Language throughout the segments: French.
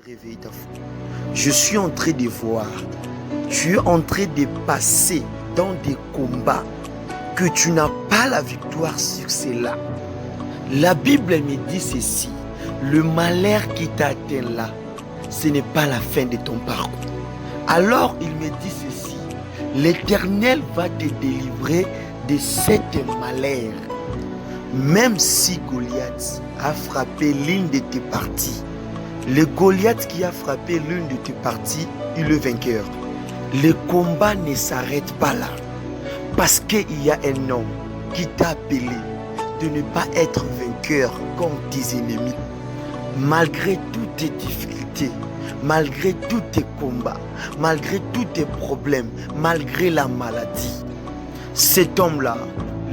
Réveille ta foi. Je suis en train de voir, tu es en train de passer dans des combats que tu n'as pas la victoire sur cela. La Bible me dit ceci, le malheur qui t'a atteint là, ce n'est pas la fin de ton parcours. Alors il me dit ceci, l'Éternel va te délivrer de cet malheur. Même si Goliath a frappé l'une de tes parties, le Goliath qui a frappé l'une de tes parties est le vainqueur. Le combat ne s'arrête pas là. Parce qu'il y a un homme qui t'a appelé de ne pas être vainqueur contre tes ennemis. Malgré toutes tes difficultés, malgré tous tes combats, malgré tous tes problèmes, malgré la maladie. Cet homme-là,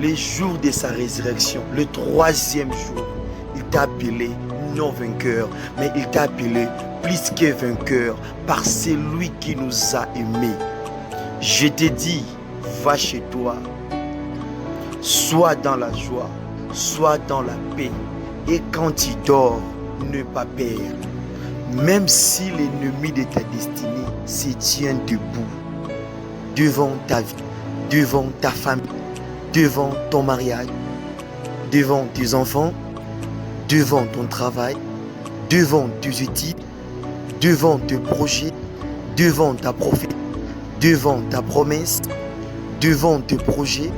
le jour de sa résurrection, le 3e jour, il t'a appelé non vainqueur, mais il t'a appelé plus que vainqueur par celui qui nous a aimés. Je te dis, va chez toi, sois dans la joie, sois dans la paix, et quand tu dors, ne pas peur. Même si l'ennemi de ta destinée se tient debout devant ta vie, devant ta famille, devant ton mariage, devant tes enfants, devant ton travail, devant tes études, devant tes projets, devant ta prophétie, devant ta promesse, devant tes projets,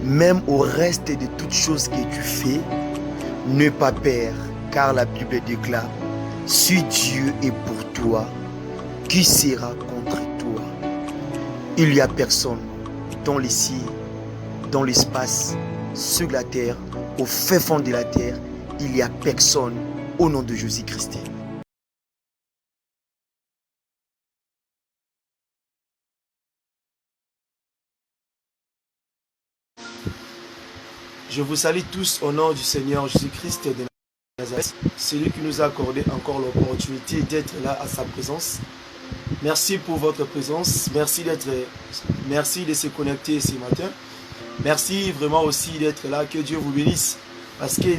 même au reste de toutes choses que tu fais, ne pas peur, car la Bible déclare, si Dieu est pour toi, qui sera contre toi? Il n'y a personne dans les cieux, dans l'espace, sur la terre, au fin fond de la terre, il n'y a personne au nom de Jésus-Christ. Je vous salue tous au nom du Seigneur Jésus-Christ de Nazareth, celui qui nous a accordé encore l'opportunité d'être là à sa présence. Merci pour votre présence, merci de se connecter ce matin. Merci vraiment aussi d'être là, que Dieu vous bénisse. Parce que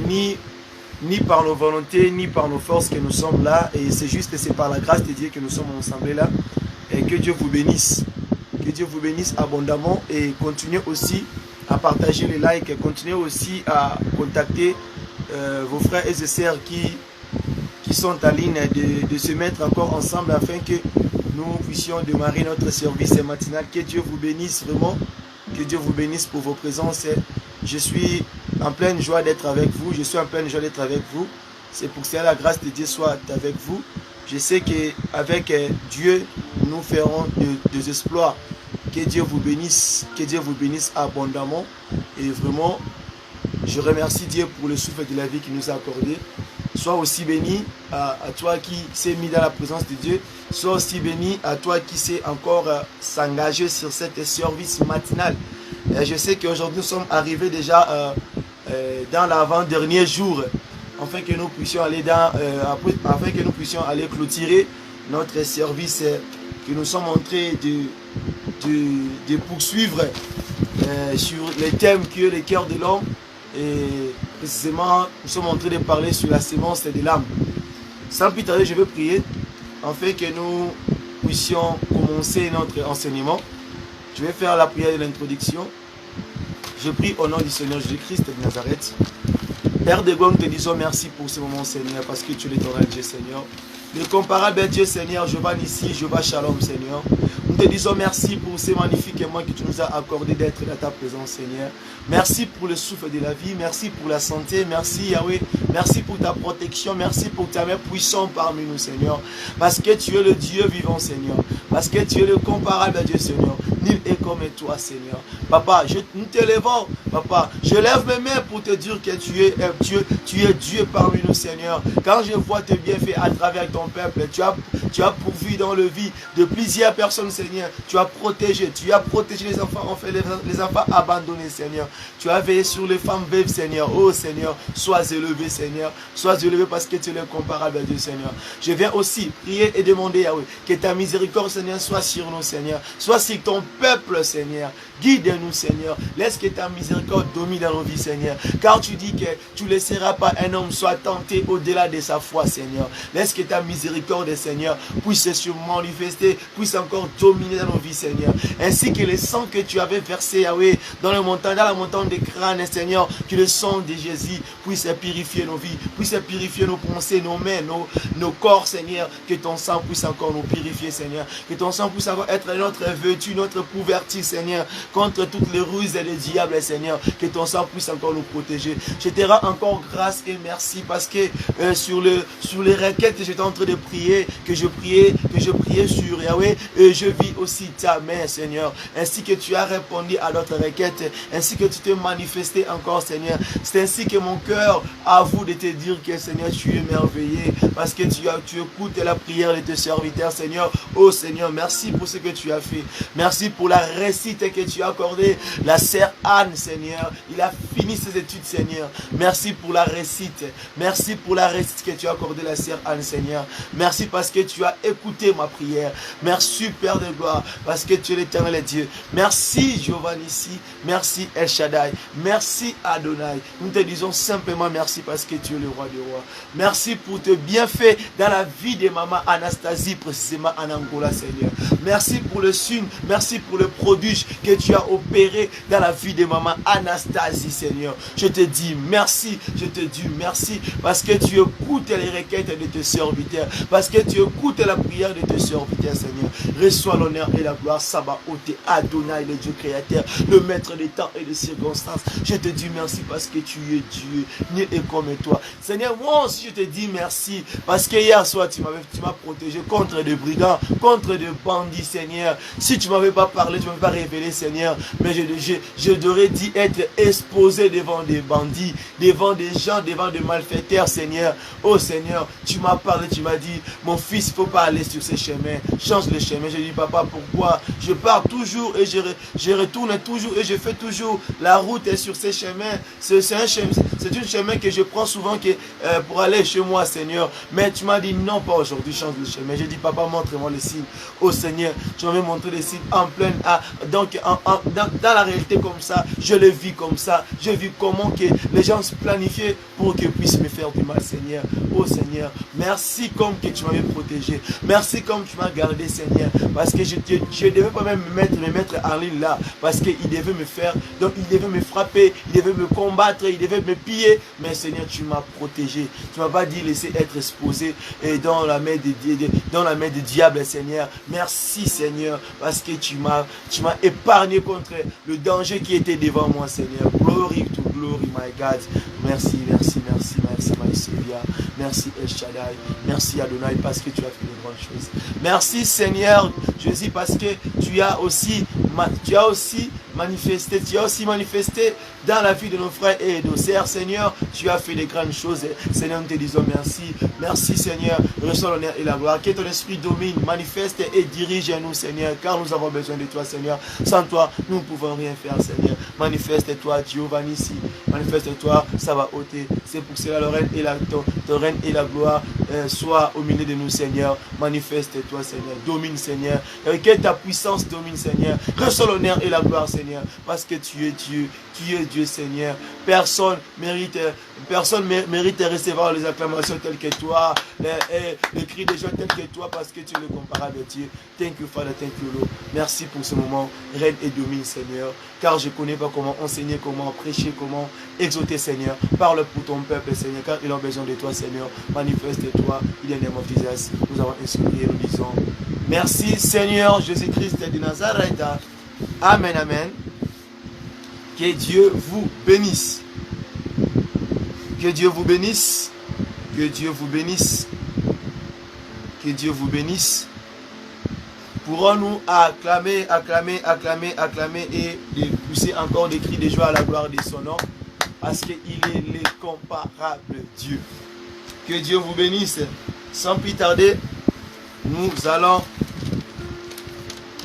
ni par nos volontés, ni par nos forces que nous sommes là, et c'est par la grâce de Dieu que nous sommes ensemble là. Et que Dieu vous bénisse. Que Dieu vous bénisse abondamment et continuez aussi à partager les likes, continuez aussi à contacter vos frères et sœurs qui sont en ligne de se mettre encore ensemble afin que nous puissions démarrer notre service matinal. Que Dieu vous bénisse vraiment. Que Dieu vous bénisse pour vos présences. Je suis en pleine joie d'être avec vous. Je suis en pleine joie d'être avec vous. C'est pour que la grâce de Dieu soit avec vous. Je sais qu'avec Dieu, nous ferons des exploits. Que Dieu vous bénisse. Que Dieu vous bénisse abondamment. Et vraiment, je remercie Dieu pour le souffle de la vie qu'il nous a accordé. Sois aussi béni à toi qui s'est mis dans la présence de Dieu. Sois aussi béni à toi qui s'est encore s'engager sur cette service matinal. Je sais qu'aujourd'hui nous sommes arrivés déjà dans l'avant-dernier jour, afin que nous puissions aller clôturer notre service que nous sommes en train de poursuivre sur les thèmes qui est le cœur de l'homme. Et précisément, nous sommes en train de parler sur la sémence de l'âme. Sans plus tarder, je vais prier afin que nous puissions commencer notre enseignement. Je vais faire la prière de l'introduction. Je prie au nom du Seigneur Jésus-Christ de Nazareth. Père de gloire, nous te disons merci pour ce moment, Seigneur, parce que tu es l'éternel Dieu, Seigneur. Le comparable Dieu, Seigneur, je vais ici, je vais shalom, Seigneur. Nous te disons merci pour ces magnifiques moments que tu nous as accordé d'être dans ta présence, Seigneur. Merci pour le souffle de la vie, merci pour la santé, merci Yahweh, merci pour ta protection, merci pour ta main puissante parmi nous, Seigneur. Parce que tu es le Dieu vivant, Seigneur. Parce que tu es le comparable Dieu, Seigneur. Nul est comme toi, Seigneur. Papa, nous t'élevons, Papa. Je lève mes mains pour te dire que tu es Dieu parmi nous, Seigneur. Quand je vois tes bienfaits à travers ton peuple, tu as pourvu dans le vie de plusieurs personnes, Seigneur. Tu as protégé les enfants, enfin les enfants abandonnés, Seigneur. Tu as veillé sur les femmes veuves, Seigneur. Oh, Seigneur, sois élevé, Seigneur. Sois élevé parce que tu es le comparable à Dieu, Seigneur. Je viens aussi prier et demander, Yahweh, que ta miséricorde, Seigneur, soit sur nous, Seigneur. Soit sur ton peuple, Seigneur. Guide-nous, Seigneur. Laisse que ta miséricorde domine dans nos vies, Seigneur. Car tu dis que tu ne laisseras pas un homme soit tenté au-delà de sa foi, Seigneur. Laisse que ta miséricorde, Seigneur, puisse se manifester, puisse encore dominer dans nos vies, Seigneur. Ainsi que le sang que tu avais versé, Yahweh, dans la montagne des crânes, Seigneur, que le sang de Jésus puisse purifier nos vies, puisse purifier nos pensées, nos mains, nos corps, Seigneur. Que ton sang puisse encore nous purifier, Seigneur. Que ton sang puisse encore être notre vertu, notre couverture, Seigneur, contre toutes les ruses des diables, Seigneur. Que ton sang puisse encore nous protéger. Je te rends encore grâce et merci parce que sur les requêtes que j'étais en train de prier, que je priais sur Yahweh, je vis aussi ta main, Seigneur. Ainsi que tu as répondu à notre requête, ainsi que tu t'es manifesté encore, Seigneur. C'est ainsi que mon cœur avoue de te dire que, Seigneur, tu es merveilleux parce que tu écoutes la prière de tes serviteurs, Seigneur. Oh Seigneur, merci pour ce que tu as fait. Merci pour la réussite que tu as accordée. La sœur Anne, Seigneur, il a fini ses études, Seigneur. Merci pour la réussite. Merci pour la réussite que tu as accordée, la sœur Anne, Seigneur. Merci parce que tu as écouté ma prière. Merci, Père de gloire, parce que tu es l'éternel Dieu. Merci, Jéhovah Nissi. Merci, El Shaddai. Merci, Adonai. Nous te disons simplement merci parce que tu es le roi des rois. Merci pour tes bienfaits dans la vie de maman Anastasie, précisément en Angola, Seigneur. Merci pour le signe, merci pour le prodige que tu as opéré dans la vie de maman Anastasie, Seigneur. Je te dis merci, je te dis merci parce que tu écoutes les requêtes de tes serviteurs, parce que tu écoutes la prière de tes serviteurs, Seigneur. Reçois l'honneur et la gloire, Sabaoth, Adonai, le Dieu créateur, le maître des temps et des circonstances. Je te dis merci parce que tu es Dieu, nul est comme toi. Seigneur, moi aussi je te dis merci parce que hier soir tu m'as protégé contre des brigands, contre des bandits, Seigneur. Si tu ne m'avais pas parlé, tu ne m'avais pas révélé, Seigneur, mais je devrais dit être exposé devant des bandits, devant des gens, devant des malfaiteurs, Seigneur. Oh Seigneur, tu m'as parlé, tu m'as dit, mon fils, il ne faut pas aller sur ces chemins, change le chemin. Je dis, papa, pourquoi? Je pars toujours et je retourne toujours et je fais toujours la route et sur ces chemins. C'est un chemin que je prends souvent pour aller chez moi, Seigneur. Mais tu m'as dit, non, pas aujourd'hui, change le chemin. J'ai dit, papa, montre-moi les signes. Oh Seigneur, tu m'avais montré les signes en pleine. Donc, dans la réalité comme ça, je le vis comme ça. Je vis comment que les gens se planifient pour qu'ils puissent me faire du mal, Seigneur. Oh Seigneur, merci comme que tu m'avais protégé. Merci comme tu m'as gardé, Seigneur. Parce que je ne devais pas même me mettre en ligne là. Parce qu'il devait me faire, donc il devait me frapper, il devait me combattre, il devait me piller. Mais Seigneur, tu m'as protégé. Tu ne m'as pas dit laisser être exposé dans la main du diable, Seigneur. Merci, Seigneur, parce que tu m'as épargné contre le danger qui était devant moi, Seigneur. Glory to glory, my God. Merci, merci, merci, merci, my Savior. Merci, El Shaddai. Merci, Adonai, parce que tu as fait de grandes choses. Merci, Seigneur Jésus, parce que tu as aussi manifesté dans la vie de nos frères et de nos sœurs, Seigneur. Tu as fait de grandes choses. Seigneur, nous te disons merci. Merci, Seigneur. Reçois l'honneur et la gloire. Que ton esprit domine, manifeste et dirige-nous, Seigneur, car nous avons besoin de toi, Seigneur. Sans toi, nous ne pouvons rien faire, Seigneur. Manifeste-toi, Jéhovah Nissi. Manifeste-toi, Sabaoth. C'est pour cela ton règne et la gloire soit au milieu de nous, Seigneur. Manifeste-toi, Seigneur. Domine, Seigneur. Que ta puissance domine, Seigneur. Reçois l'honneur et la gloire, Seigneur. Parce que tu es Dieu. Tu es Dieu, Seigneur. Personne mérite de recevoir les acclamations telles que toi, les cris des gens tels que toi, parce que tu es le comparable de Dieu. Thank you, Father, thank you, Lord. Merci pour ce moment. Règne et domine, Seigneur. Car je ne connais pas comment enseigner, comment prêcher, comment exhorter, Seigneur. Parle pour ton peuple, Seigneur, car ils ont besoin de toi, Seigneur. Manifeste-toi. Il est le nom de Jésus. Nous avons inspiré, nous disons merci, Seigneur Jésus-Christ de Nazareth. Amen, amen. Que Dieu vous bénisse. Que Dieu vous bénisse. Que Dieu vous bénisse. Que Dieu vous bénisse. Pourrons-nous acclamer et pousser encore des cris de joie à la gloire de son nom, parce qu'il est l'incomparable Dieu. Que Dieu vous bénisse. Sans plus tarder, nous allons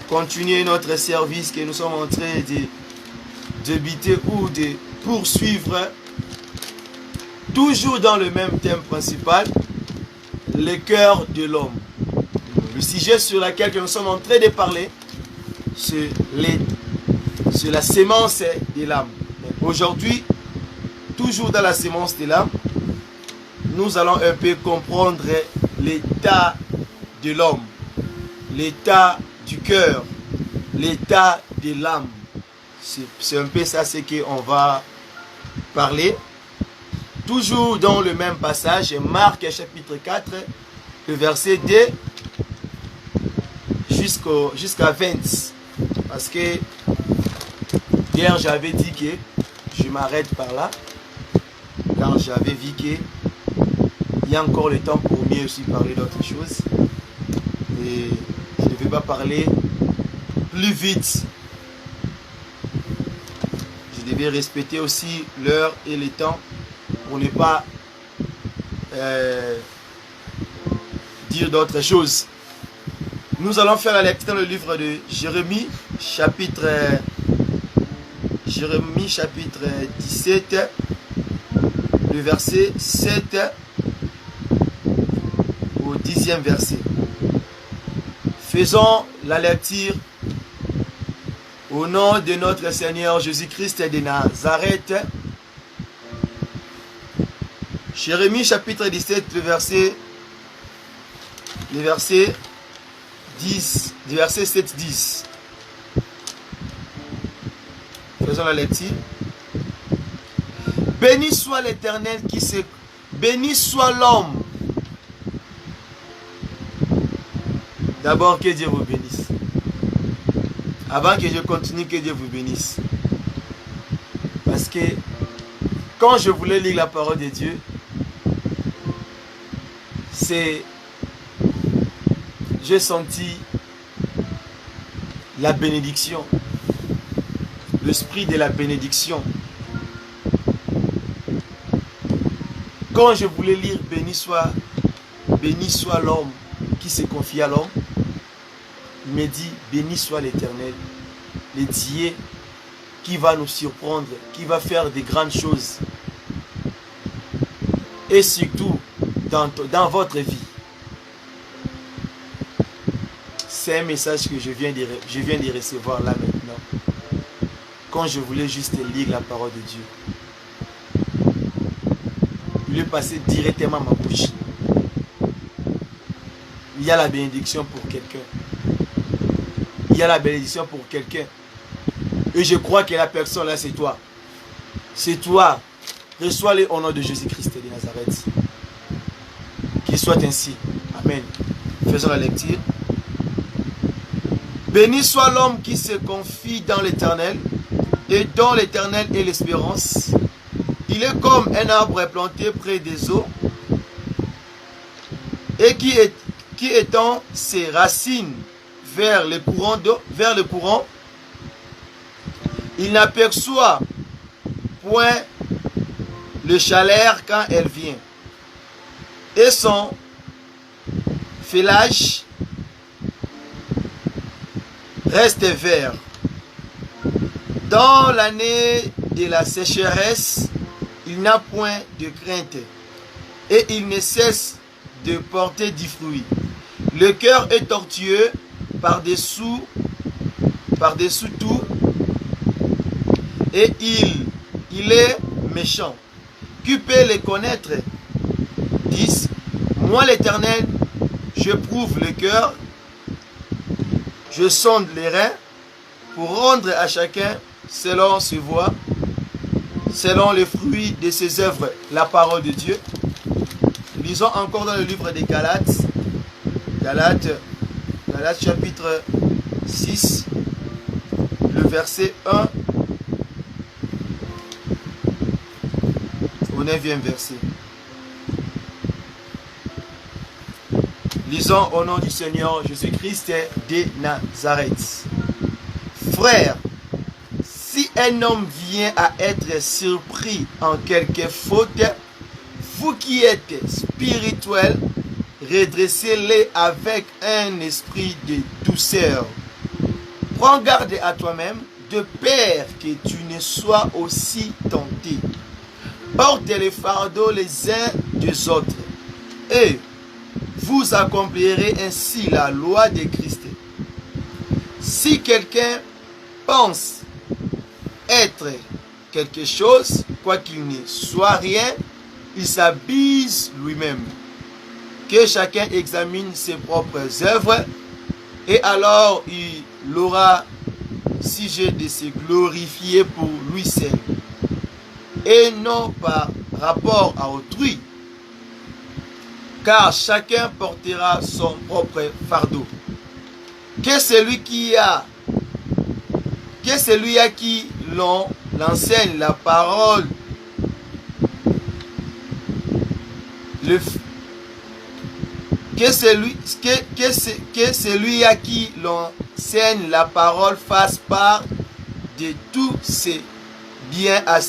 continuer notre service que nous sommes en train de débiter ou de poursuivre, toujours dans le même thème principal, le cœur de l'homme. Le sujet sur lequel nous sommes en train de parler, sur la sémence de l'âme. Aujourd'hui, toujours dans la sémence de l'âme, nous allons un peu comprendre l'état de l'homme, l'état du cœur, l'état de l'âme. C'est un peu ça ce qu'on va parler. Toujours dans le même passage, Marc chapitre 4, le verset 2 jusqu'à 20. Parce que hier j'avais dit que je m'arrête par là, car j'avais vu qu'il y a encore le temps pour mieux aussi parler d'autres choses. Et je ne vais pas parler plus vite. Je devais respecter aussi l'heure et le temps pour ne pas dire d'autres choses. Nous allons faire la lecture dans le livre de Jérémie, chapitre 17, le verset 7 au 10e verset. Faisons la lecture au nom de notre Seigneur Jésus-Christ de Nazareth. Jérémie chapitre 17, le verset 10, du verset 7-10. Faisons la lecture. Béni soit l'Éternel qui se... Béni soit l'homme. D'abord, que Dieu vous bénisse. Avant que je continue, que Dieu vous bénisse. Parce que quand je voulais lire la parole de Dieu, j'ai senti la bénédiction, l'esprit de la bénédiction. Quand je voulais lire béni soit l'homme qui se confie à l'homme, il me dit béni soit l'Éternel, le Dieu qui va nous surprendre, qui va faire des grandes choses. Et surtout dans votre vie. C'est un message que je viens de recevoir là maintenant. Quand je voulais juste lire la parole de Dieu. Il est passé directement à ma bouche. Il y a la bénédiction pour quelqu'un. Il y a la bénédiction pour quelqu'un. Et je crois que la personne là, c'est toi. C'est toi. Reçois-le au nom de Jésus-Christ de Nazareth. Qu'il soit ainsi. Amen. Faisons la lecture. Béni soit l'homme qui se confie dans l'Éternel et dont l'Éternel est l'espérance. Il est comme un arbre planté près des eaux et qui étend ses racines vers le courant, il n'aperçoit point le chaleur quand elle vient. Et son feuillage reste vert. Dans l'année de la sécheresse, il n'a point de crainte et il ne cesse de porter du fruit. Le cœur est tortueux par-dessous tout et il est méchant. Qui peut le connaître? 10. Moi l'Éternel, je prouve le cœur, je sonde les reins pour rendre à chacun selon ses voies, selon les fruits de ses œuvres, la parole de Dieu. Lisons encore dans le livre des Galates, Galates chapitre 6, le verset 1 au 9e verset. Lisons au nom du Seigneur Jésus-Christ de Nazareth. Frères, si un homme vient à être surpris en quelque faute, vous qui êtes spirituels, redressez-les avec un esprit de douceur. Prends garde à toi-même, de peur que tu ne sois aussi tenté. Portez les fardeaux les uns des autres, et vous accomplirez ainsi la loi de Christ. Si quelqu'un pense être quelque chose, quoi qu'il ne soit rien, il s'abuse lui-même. Que chacun examine ses propres œuvres, et alors il aura sujet de se glorifier pour lui seul, et non par rapport à autrui, car chacun portera son propre fardeau. Que celui à qui l'on enseigne la parole, que celui à qui l'on enseigne la parole fasse part de tous ses biens à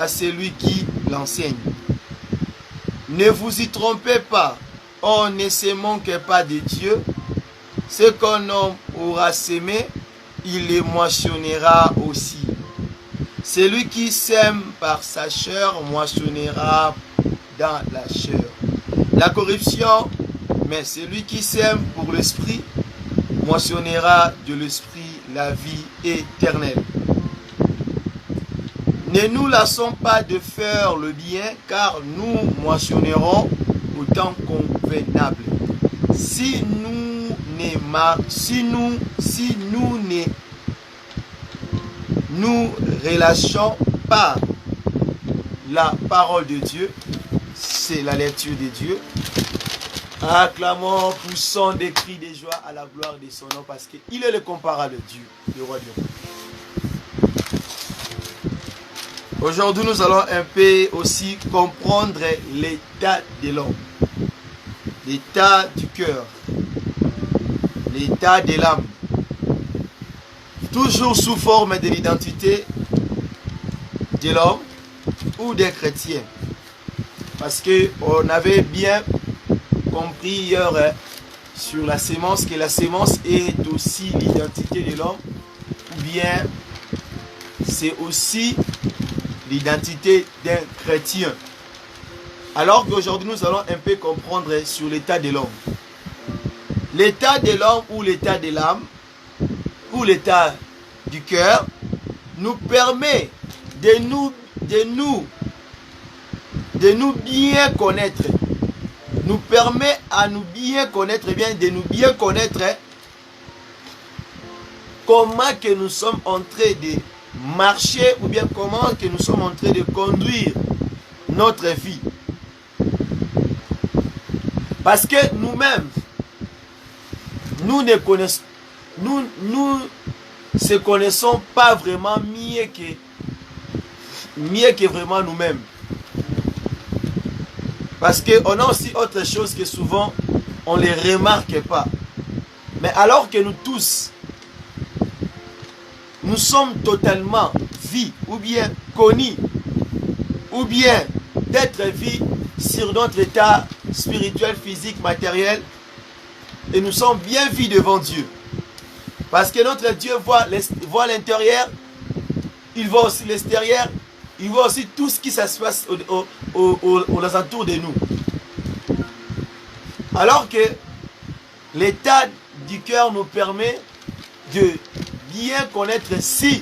celui qui l'enseigne. Ne vous y trompez pas, on ne se manque pas de Dieu. Ce qu'un homme aura sémé, il le moissonnera aussi. Celui qui sème par sa chair moissonnera dans la chair la corruption, mais celui qui sème pour l'esprit moissonnera de l'esprit la vie éternelle. Ne nous lassons pas de faire le bien, car nous moissonnerons au temps convenable. Si nous ne nous relâchons pas la parole de Dieu, c'est la lecture de Dieu, acclamons, poussons des cris de joie à la gloire de son nom, parce qu'il est le comparable de Dieu, le roi du roi. Aujourd'hui, nous allons un peu aussi comprendre l'état de l'homme, l'état du cœur, l'état de l'âme, toujours sous forme de l'identité de l'homme ou des chrétiens. Parce qu'on avait bien compris hier sur la sémence que la sémence est aussi l'identité de l'homme, ou bien c'est aussi l'identité d'un chrétien. Alors qu'aujourd'hui nous allons un peu comprendre sur l'état de l'homme. L'état de l'homme ou l'état de l'âme ou l'état du cœur nous permet de nous bien connaître. Nous permet à nous bien connaître, de nous bien connaître comment que nous sommes en train de marcher, ou bien comment que nous sommes en train de conduire notre vie. Parce que nous-mêmes, nous ne se connaissons pas vraiment mieux que vraiment nous-mêmes. Parce qu'on a aussi autre chose que souvent on ne les remarque pas. Mais alors que nous tous, nous sommes totalement vus, ou bien connus, ou bien d'être vus sur notre état spirituel, physique, matériel, et nous sommes bien vus devant Dieu. Parce que notre Dieu voit l'intérieur, il voit aussi l'extérieur, il voit aussi tout ce qui se passe aux alentours de nous. Alors que l'état du cœur nous permet de bien connaître si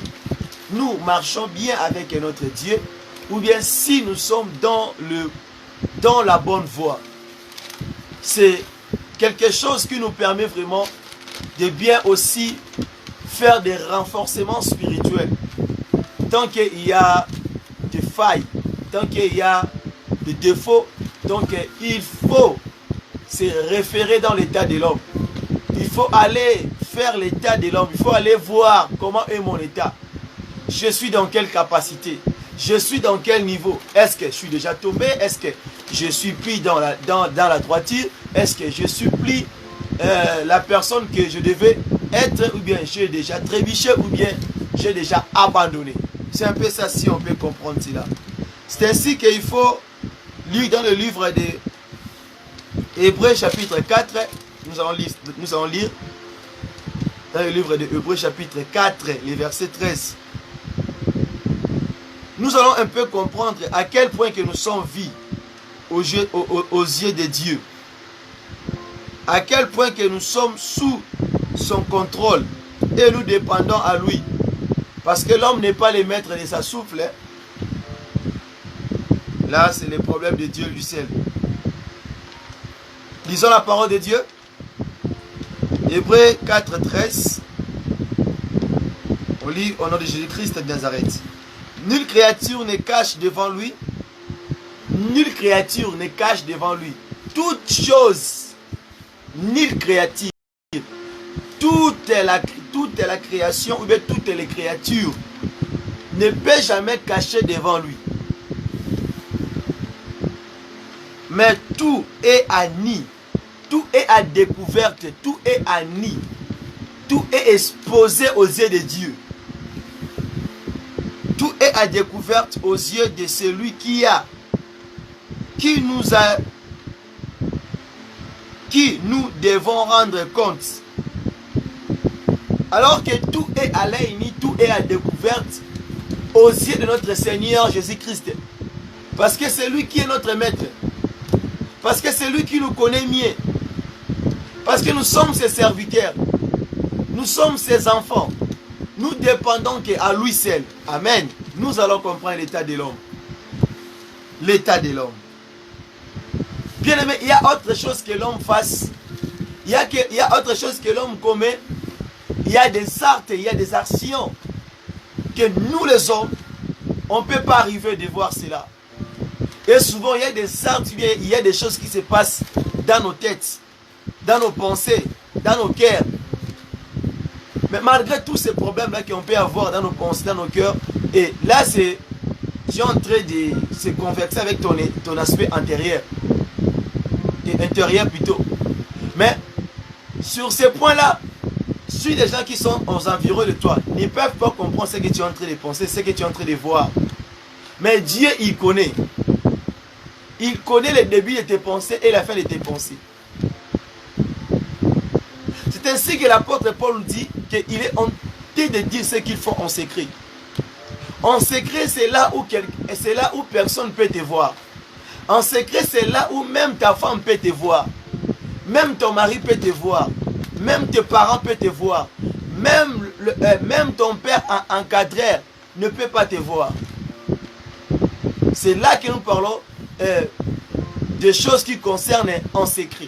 nous marchons bien avec notre Dieu, ou bien si nous sommes dans la bonne voie. C'est quelque chose qui nous permet vraiment de bien aussi faire des renforcements spirituels. Tant qu'il y a des failles, tant qu'il y a des défauts, donc il faut se référer dans l'état de l'homme. Il faut aller faire l'état de l'homme. Il faut aller voir comment est mon état. Je suis dans quelle capacité? Je suis dans quel niveau? Est-ce que je suis déjà tombé? Est-ce que je suis pris dans la droiture? Est-ce que je suis pris la personne que je devais être? Ou bien j'ai déjà trébuché? Ou bien j'ai déjà abandonné? C'est un peu ça, si on peut comprendre cela. C'est ainsi qu'il faut lire dans le livre de Hébreux chapitre 4. Nous allons lire dans le livre de Hébreux chapitre 4, les versets 13. Nous allons un peu comprendre à quel point que nous sommes vus aux yeux de Dieu. À quel point que nous sommes sous son contrôle. et nous dépendons à lui. Parce que l'homme n'est pas le maître de sa souffle. Là, c'est le problème de Dieu du ciel. Lisons la parole de Dieu. Hébreux 4, 13. On lit au nom de Jésus-Christ de Nazareth. Nulle créature ne cache devant lui. Nulle créature ne cache devant lui. Toute chose, nulle créature, toute la création, ou bien toutes les créatures, ne peut jamais cacher devant lui. Mais tout est à nu, tout est à découverte, tout est à nu, tout est exposé aux yeux de Dieu. Tout est à découverte aux yeux de celui qui nous devons rendre compte. Alors que tout est à l'œil nu, tout est à découverte aux yeux de notre Seigneur Jésus-Christ. Parce que c'est lui qui est notre maître. Parce que c'est lui qui nous connaît mieux. Parce que nous sommes ses serviteurs. Nous sommes ses enfants. Nous dépendons qu'à lui seul. Amen. Nous allons comprendre l'état de l'homme. L'état de l'homme. Bien aimé, il y a autre chose que l'homme fasse. Il y a autre chose que l'homme commet. Il y a des actes, il y a des actions que nous les hommes, on ne peut pas arriver de voir cela. Et souvent, il y a des actes, il y a des choses qui se passent dans nos têtes, dans nos pensées, dans nos cœurs. Mais malgré tous ces problèmes-là qu'on peut avoir dans nos pensées, dans nos cœurs, et là, tu es en train de se convertir avec ton aspect intérieur. Intérieur plutôt. Mais sur ces points-là, si des gens qui sont aux environs de toi ne peuvent pas comprendre ce que tu es en train de penser, ce que tu es en train de voir. Mais Dieu, il connaît. Il connaît le début de tes pensées et la fin de tes pensées. C'est ainsi que l'apôtre Paul dit qu'il est en train de dire ce qu'il faut en secret. En secret, c'est là où personne ne peut te voir. En secret, c'est là où même ta femme peut te voir. Même ton mari peut te voir. Même tes parents peuvent te voir. Même ton père encadreur ne peut pas te voir. C'est là que nous parlons des choses qui concernent en secret.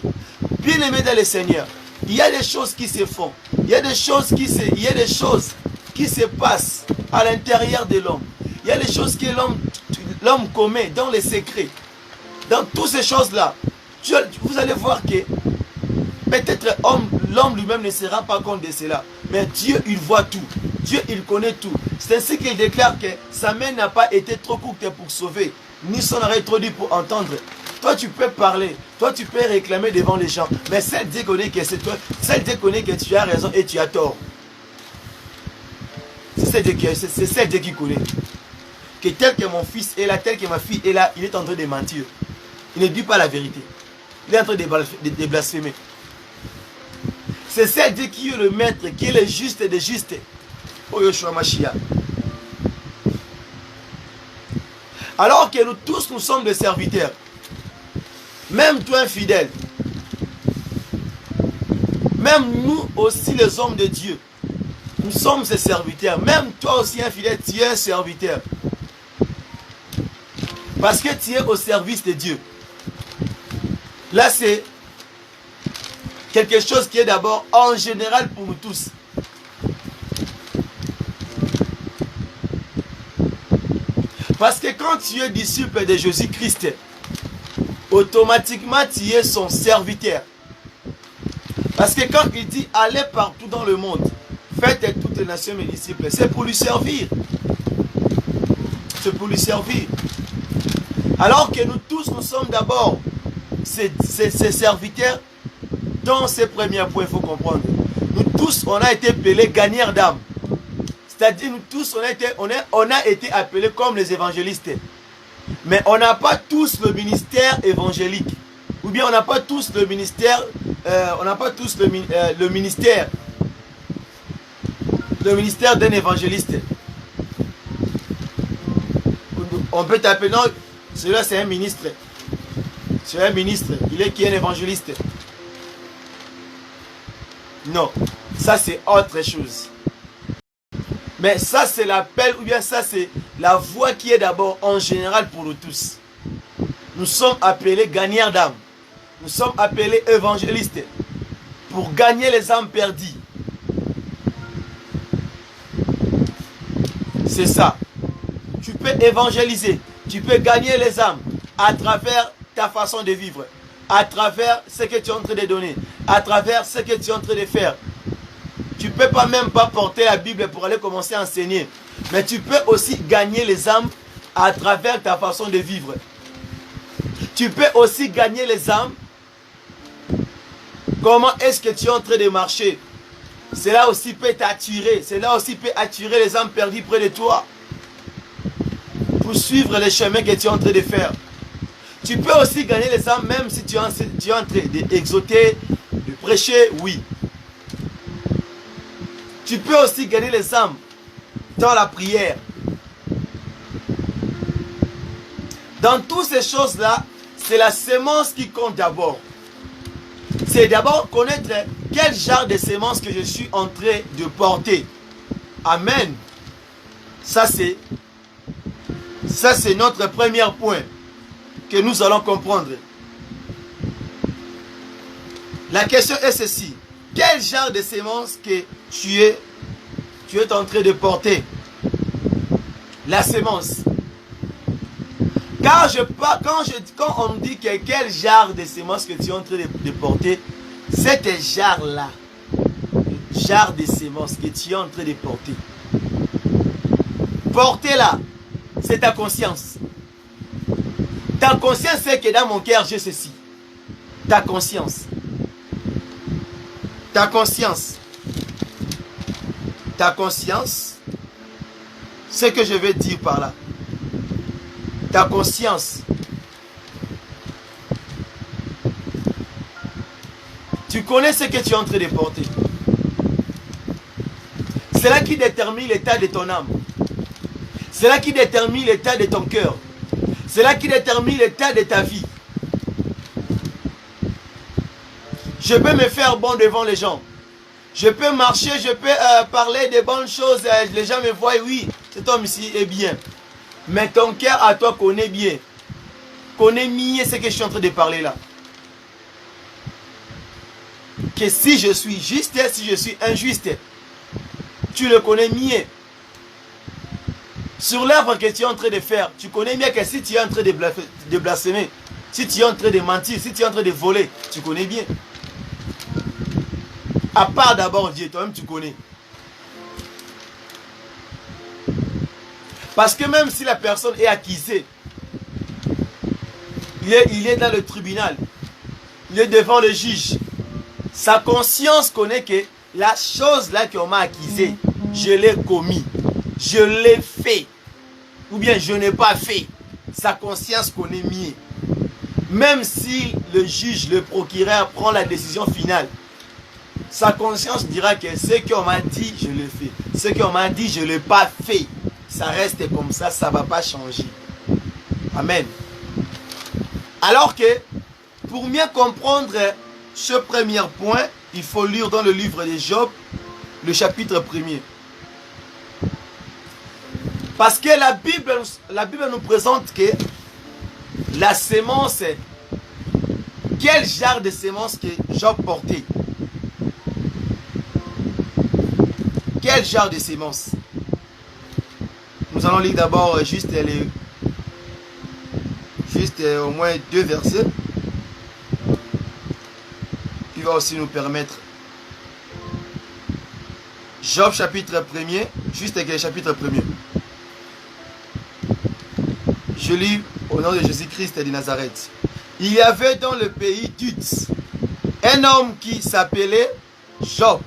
Bien aimé dans le Seigneur, il y a des choses qui se font. Il y a des choses qui se passent à l'intérieur de l'homme. Il y a des choses que l'homme commet dans les secrets. Dans toutes ces choses-là, vous allez voir que peut-être l'homme lui-même ne se rend pas compte de cela. Mais Dieu, il voit tout. Dieu, il connaît tout. C'est ainsi qu'il déclare que sa main n'a pas été trop courte pour sauver, ni son oreille trop dure pour entendre. Toi, tu peux parler. Toi, tu peux réclamer devant les gens. Mais celle Dieu connaît que c'est toi. Celle Dieu connaît que tu as raison et tu as tort. C'est celle Dieu qui connaît. Que tel que mon fils est là, tel que ma fille est là, il est en train de mentir. Il ne dit pas la vérité. Il est en train de blasphémer. C'est celle Dieu qui est le maître, qui est le juste des justes. Oh Yoshua Mashiach. Alors que nous tous, nous sommes des serviteurs. Même toi, infidèle. Même nous aussi, les hommes de Dieu. Nous sommes ses serviteurs. Même toi aussi, infidèle, tu es un serviteur. Parce que tu es au service de Dieu. Là, c'est quelque chose qui est d'abord en général pour nous tous. Parce que quand tu es disciple de Jésus-Christ, automatiquement tu es son serviteur. Parce que quand il dit allez partout dans le monde, faites toutes les nations mes disciples, c'est pour lui servir. C'est pour lui servir. Alors que nous tous, nous sommes d'abord ces serviteurs. Dans ces premiers points, il faut comprendre. Nous tous, on a été appelés gagnants d'âme. C'est-à-dire, nous tous, on a été appelés comme les évangélistes. Mais on n'a pas tous le ministère évangélique. Ou bien on n'a pas tous le ministère, le ministère d'un évangéliste. On peut t'appeler, non, celui-là c'est un ministre. C'est un ministre, qui est un évangéliste. Non, ça c'est autre chose. Mais ça, c'est l'appel, ou bien ça, c'est la voie qui est d'abord en général pour nous tous. Nous sommes appelés gagnants d'âmes. Nous sommes appelés évangélistes pour gagner les âmes perdues. C'est ça. Tu peux évangéliser, tu peux gagner les âmes à travers ta façon de vivre, à travers ce que tu es en train de donner, à travers ce que tu es en train de faire. Tu ne peux pas même pas porter la Bible pour aller commencer à enseigner. Mais tu peux aussi gagner les âmes à travers ta façon de vivre. Tu peux aussi gagner les âmes. Comment est-ce que tu es en train de marcher? Cela aussi peut t'attirer. Cela aussi peut attirer les âmes perdues près de toi. Pour suivre les chemins que tu es en train de faire. Tu peux aussi gagner les âmes même si tu es en train d'exhorter, de prêcher, oui. Tu peux aussi gagner les âmes dans la prière. Dans toutes ces choses-là, c'est la sémence qui compte d'abord. C'est d'abord connaître quel genre de sémence que je suis en train de porter. Amen. Ça, c'est notre premier point que nous allons comprendre. La question est ceci. Quel genre de sémence que tu es en train de porter? La sémence. Quand on dit que quel genre de sémence que tu es en train de porter, c'est un genre-là. Le genre de sémence que tu es en train de porter. Porter-là, c'est ta conscience. Ta conscience c'est que dans mon cœur, j'ai ceci. Ta conscience. Ta conscience. Ta conscience. Ce que je vais dire par là. Ta conscience. Tu connais ce que tu es en train de porter. C'est là qui détermine l'état de ton âme. C'est là qui détermine l'état de ton cœur. C'est là qui détermine l'état de ta vie. Je peux me faire bon devant les gens. Je peux marcher, je peux parler de bonnes choses. Les gens me voient, oui, cet homme ici est bien. Mais ton cœur à toi connaît bien. Connaît mieux ce que je suis en train de parler là. Que si je suis juste, si je suis injuste, tu le connais mieux. Sur l'œuvre que tu es en train de faire, tu connais mieux que si tu es en train de blasphémer, si tu es en train de mentir, si tu es en train de voler, tu connais bien. À part d'abord Dieu, toi-même tu connais. Parce que même si la personne est accusée, il est dans le tribunal, il est devant le juge, sa conscience connaît que la chose là qu'on m'a accusée, je l'ai commis, je l'ai fait, ou bien je n'ai pas fait. Sa conscience connaît mieux. Même si le juge, le procureur prend la décision finale, sa conscience dira que ce qu'on m'a dit, je l'ai fait. Ce qu'on m'a dit, je ne l'ai pas fait. Ça reste comme ça ne va pas changer. Amen. Alors que, pour mieux comprendre ce premier point, il faut lire dans le livre de Job, le chapitre 1er. Parce que la Bible nous présente que la sémence, quel genre de sémence que Job portait? Quel genre de sémence? Nous allons lire d'abord juste au moins 2 versets qui va aussi nous permettre. Job chapitre 1er, juste le chapitre 1er. Je lis au nom de Jésus-Christ de Nazareth. Il y avait dans le pays d'Uz un homme qui s'appelait Job.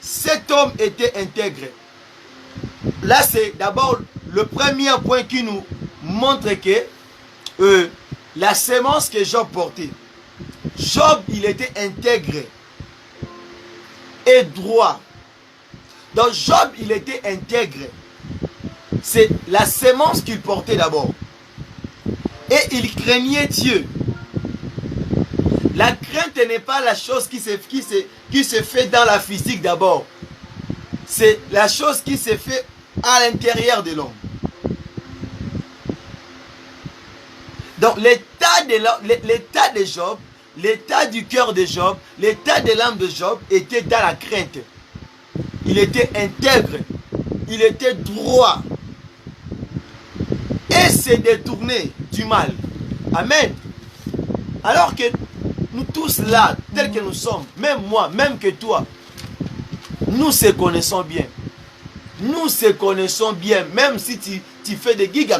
Cet homme était intègre. Là, c'est d'abord le premier point qui nous montre que la sémence que Job portait. Job, il était intègre et droit. Donc Job, il était intègre. C'est la sémence qu'il portait d'abord. Et il craignait Dieu. La crainte n'est pas la chose qui se fait dans la physique d'abord. C'est la chose qui se fait à l'intérieur de l'homme. Donc l'état de Job, l'état du cœur de Job, l'état de l'âme de Job était dans la crainte. Il était intègre, il était droit et s'est détourné du mal. Amen. Alors que nous tous là, tels que nous sommes, même moi, même que toi, nous se connaissons bien. Nous se connaissons bien, même si tu fais des gigas,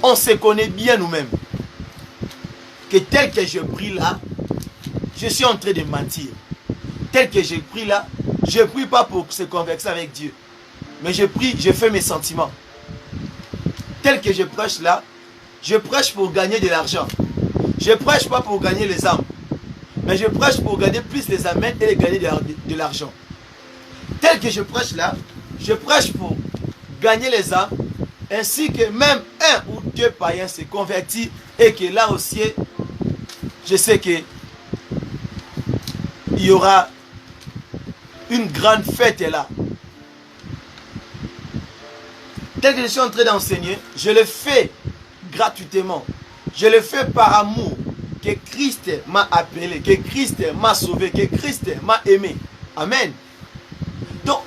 on se connaît bien nous-mêmes. Que tel que je prie là, je suis en train de mentir. Tel que je prie là, je ne prie pas pour se converser avec Dieu. Mais je prie, je fais mes sentiments. Tel que je prêche là, je prêche pour gagner de l'argent. Je ne prêche pas pour gagner les âmes. Mais je prêche pour gagner plus les amens et gagner de l'argent. Tel que je prêche là, je prêche pour gagner les âmes, ainsi que même un ou deux païens se convertissent et que là aussi, je sais que il y aura une grande fête là. Tel que je suis en train d'enseigner, je le fais gratuitement. Je le fais par amour. Que Christ m'a appelé, que Christ m'a sauvé, que Christ m'a aimé. Amen. Donc,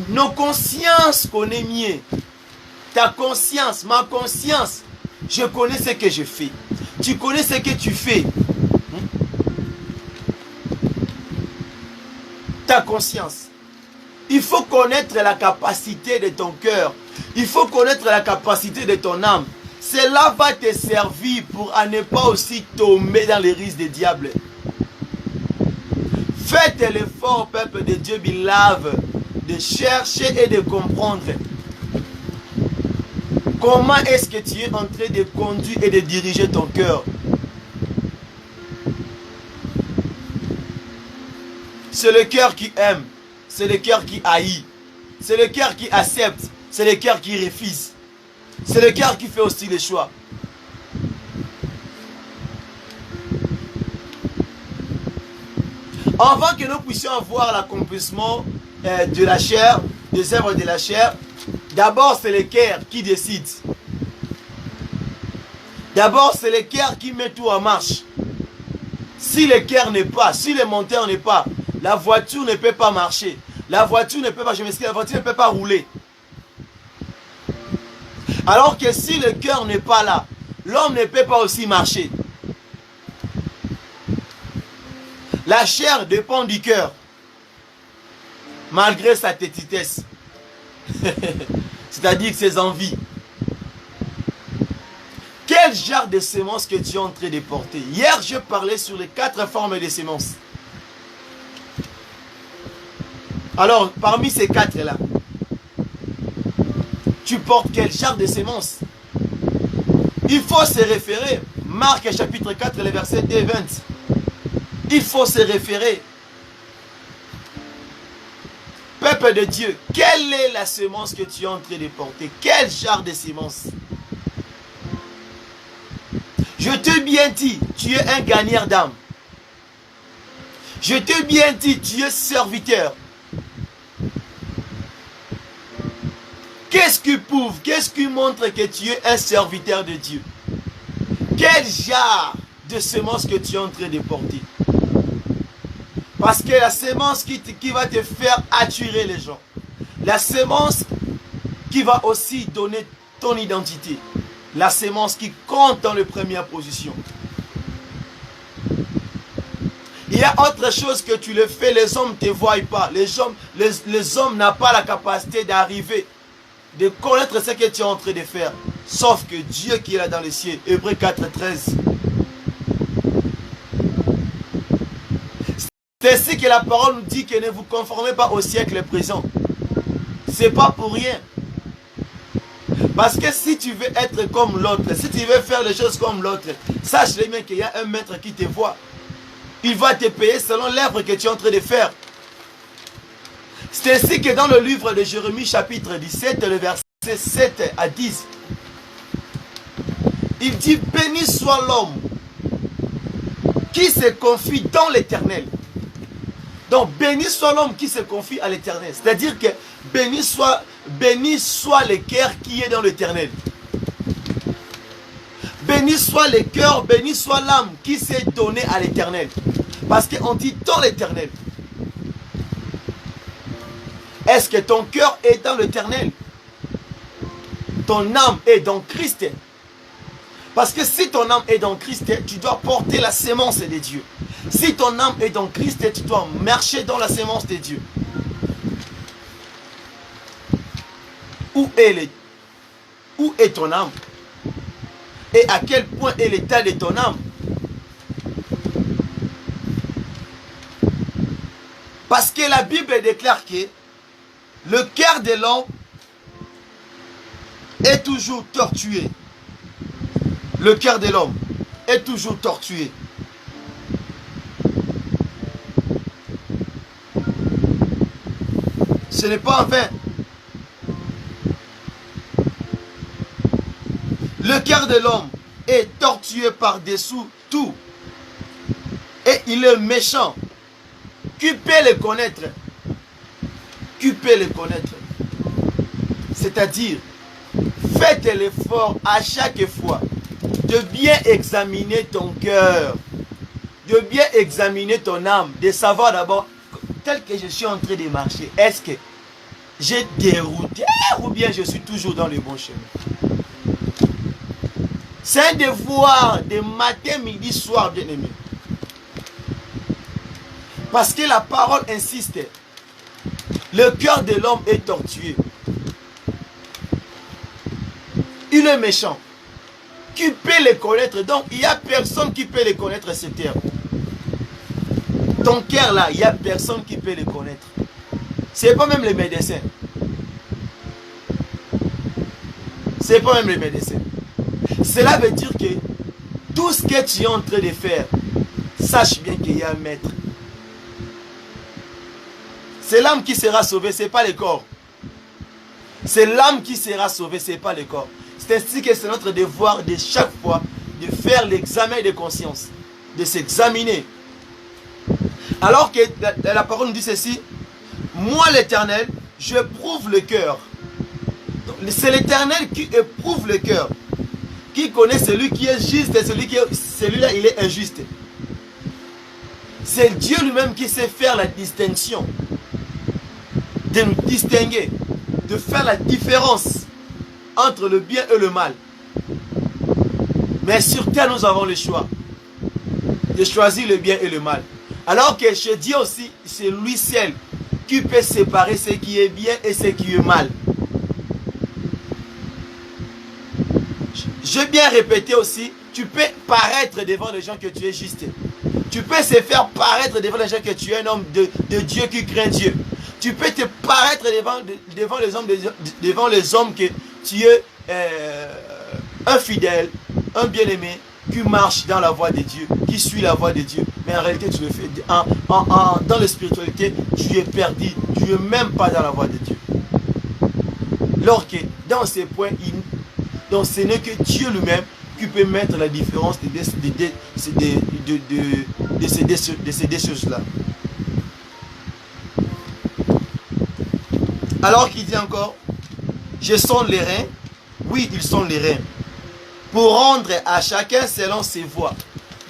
nos consciences connaissent mieux. Ta conscience, ma conscience, je connais ce que je fais. Tu connais ce que tu fais. Ta conscience. Il faut connaître la capacité de ton cœur. Il faut connaître la capacité de ton âme. Cela va te servir pour à ne pas aussi tomber dans les risques des diables. Faites l'effort, peuple de Dieu, beloved, de chercher et de comprendre comment est-ce que tu es en train de conduire et de diriger ton cœur. C'est le cœur qui aime, c'est le cœur qui haït, c'est le cœur qui accepte, c'est le cœur qui refuse. C'est le cœur qui fait aussi les choix. Avant que nous puissions avoir l'accomplissement de la chair, des œuvres de la chair, d'abord c'est le cœur qui décide. D'abord c'est le cœur qui met tout en marche. Si le cœur n'est pas, si le moteur n'est pas, la voiture ne peut pas marcher. La voiture ne peut pas, la voiture ne peut pas rouler. Alors que si le cœur n'est pas là, l'homme ne peut pas aussi marcher. La chair dépend du cœur, malgré sa tétitesse. C'est-à-dire ses envies. Quel genre de semences que tu es en train de porter? Hier, je parlais sur les 4 formes de semences. Alors, parmi ces 4-là, tu portes quel genre de semences? Il faut se référer. Marc chapitre 4, le verset 2, 20. Il faut se référer. Peuple de Dieu, quelle est la semence que tu es en train de porter? Quel genre de semence? Je te bien dit, tu es un gagnant d'âme. Je te bien dit, tu es serviteur. Qu'est-ce qui prouve, qu'est-ce qui montre que tu es un serviteur de Dieu? Quel genre de semence que tu es en train de porter? Parce que la semence qui va te faire attirer les gens. La semence qui va aussi donner ton identité. La semence qui compte dans la première position. Il y a autre chose que tu le fais, les hommes ne te voient pas. Les hommes n'ont pas la capacité d'arriver, de connaître ce que tu es en train de faire. Sauf que Dieu qui est là dans les cieux. Hébreux 4, 13. C'est ainsi que la parole nous dit que ne vous conformez pas au siècle présent. C'est pas pour rien. Parce que si tu veux être comme l'autre, si tu veux faire les choses comme l'autre, sache-le bien qu'il y a un maître qui te voit. Il va te payer selon l'œuvre que tu es en train de faire. C'est ainsi que dans le livre de Jérémie chapitre 17, le verset 7 à 10, il dit: béni soit l'homme qui se confie dans l'Éternel. Donc béni soit l'homme qui se confie à l'Éternel. C'est-à-dire que béni soit le cœur qui est dans l'Éternel. Béni soit le cœur, béni soit l'âme qui s'est donnée à l'Éternel. Parce qu'on dit dans l'Éternel. Est-ce que ton cœur est dans l'Éternel? Ton âme est dans Christ. Parce que si ton âme est dans Christ, tu dois porter la sémence de Dieu. Si ton âme est dans Christ, tu dois marcher dans la sémence de Dieu. Où est ton âme? Et à quel point est l'état de ton âme? Parce que la Bible déclare que le cœur de l'homme est toujours tortué. Le cœur de l'homme est toujours tortué. Ce n'est pas en vain. Le cœur de l'homme est tortué par-dessous tout. Et il est méchant. Qui peut le connaître? Qui peut le connaître? C'est-à-dire, faites l'effort à chaque fois de bien examiner ton cœur, de bien examiner ton âme, de savoir d'abord, tel que je suis en train de marcher, est-ce que j'ai dérouté ou bien je suis toujours dans le bon chemin? C'est un devoir de matin, midi, soir, bien-aimé. Parce que la parole insiste. Le cœur de l'homme est tortué. Il est méchant. Qui peut le connaître? Donc, il n'y a personne qui peut le connaître, ce terme. Ton cœur là, il n'y a personne qui peut le connaître. Ce n'est pas même les médecins. Ce n'est pas même les médecins. Cela veut dire que tout ce que tu es en train de faire, sache bien qu'il y a un maître. C'est l'âme qui sera sauvée, ce n'est pas le corps. C'est l'âme qui sera sauvée, ce n'est pas le corps. C'est ainsi que c'est notre devoir de chaque fois de faire l'examen de conscience, de s'examiner. Alors que la parole nous dit ceci, moi l'Éternel, je prouve le cœur. C'est l'Éternel qui éprouve le cœur, qui connaît celui qui est juste et celui-là il est injuste. C'est Dieu lui-même qui sait faire la distinction, de nous distinguer, de faire la différence entre le bien et le mal. Mais sur terre, nous avons le choix de choisir le bien et le mal. Alors que chez Dieu aussi, c'est lui seul qui peut séparer ce qui est bien et ce qui est mal. Je vais bien répéter aussi, tu peux paraître devant les gens que tu es juste. Tu peux se faire paraître devant les gens que tu es un homme de Dieu qui craint Dieu. Tu peux te paraître devant les hommes que tu es un fidèle, un bien-aimé, qui marche dans la voie de Dieu, qui suit la voie de Dieu. Mais en réalité, tu le fais dans la spiritualité, tu es perdu, tu n'es même pas dans la voie de Dieu. Alors que dans ces points, donc ce n'est que Dieu lui-même qui peut mettre la différence de ces deux choses-là. Alors qu'il dit encore, je sonde les reins, oui, ils sont les reins, pour rendre à chacun selon ses voies.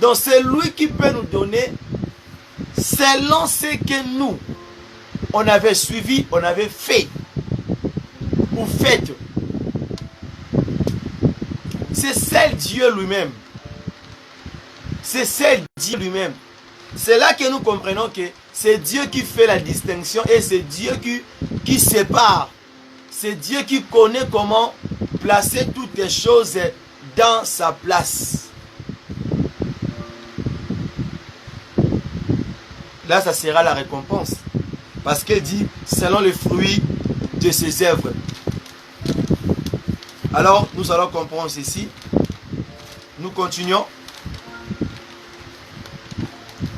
Donc c'est lui qui peut nous donner selon ce que nous, on avait suivi, on avait fait, ou fait. C'est celle Dieu lui-même. C'est celle Dieu lui-même. C'est là que nous comprenons que c'est Dieu qui fait la distinction et c'est Dieu qui sépare. C'est Dieu qui connaît comment placer toutes les choses dans sa place. Là, ça sera la récompense. Parce qu'il dit, selon les fruits de ses œuvres. Alors, nous allons comprendre ceci. Nous continuons.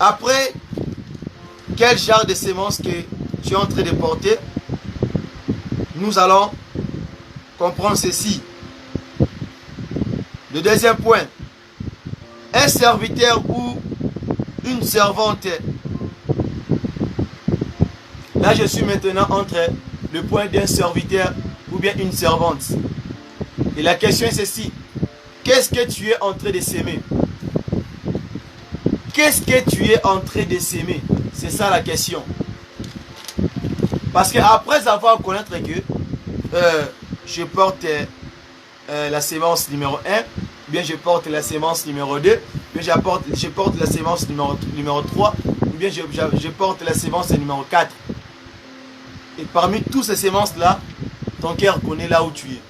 Après, quel genre de sémence que tu es en train de porter, nous allons comprendre ceci. Le deuxième point. Un serviteur ou une servante. Là, je suis maintenant entre le point d'un serviteur ou bien une servante. Et la question est ceci. Qu'est-ce que tu es en train de s'aimer? Qu'est-ce que tu es en train de s'aimer? C'est ça la question. Parce qu'après avoir connaître que je porte la sémence numéro 1, bien je porte la sémence numéro 2, bien je porte la sémence numéro 3, ou bien je porte la sémence numéro 4. Et parmi tous ces sémences-là, ton cœur connaît là où tu es.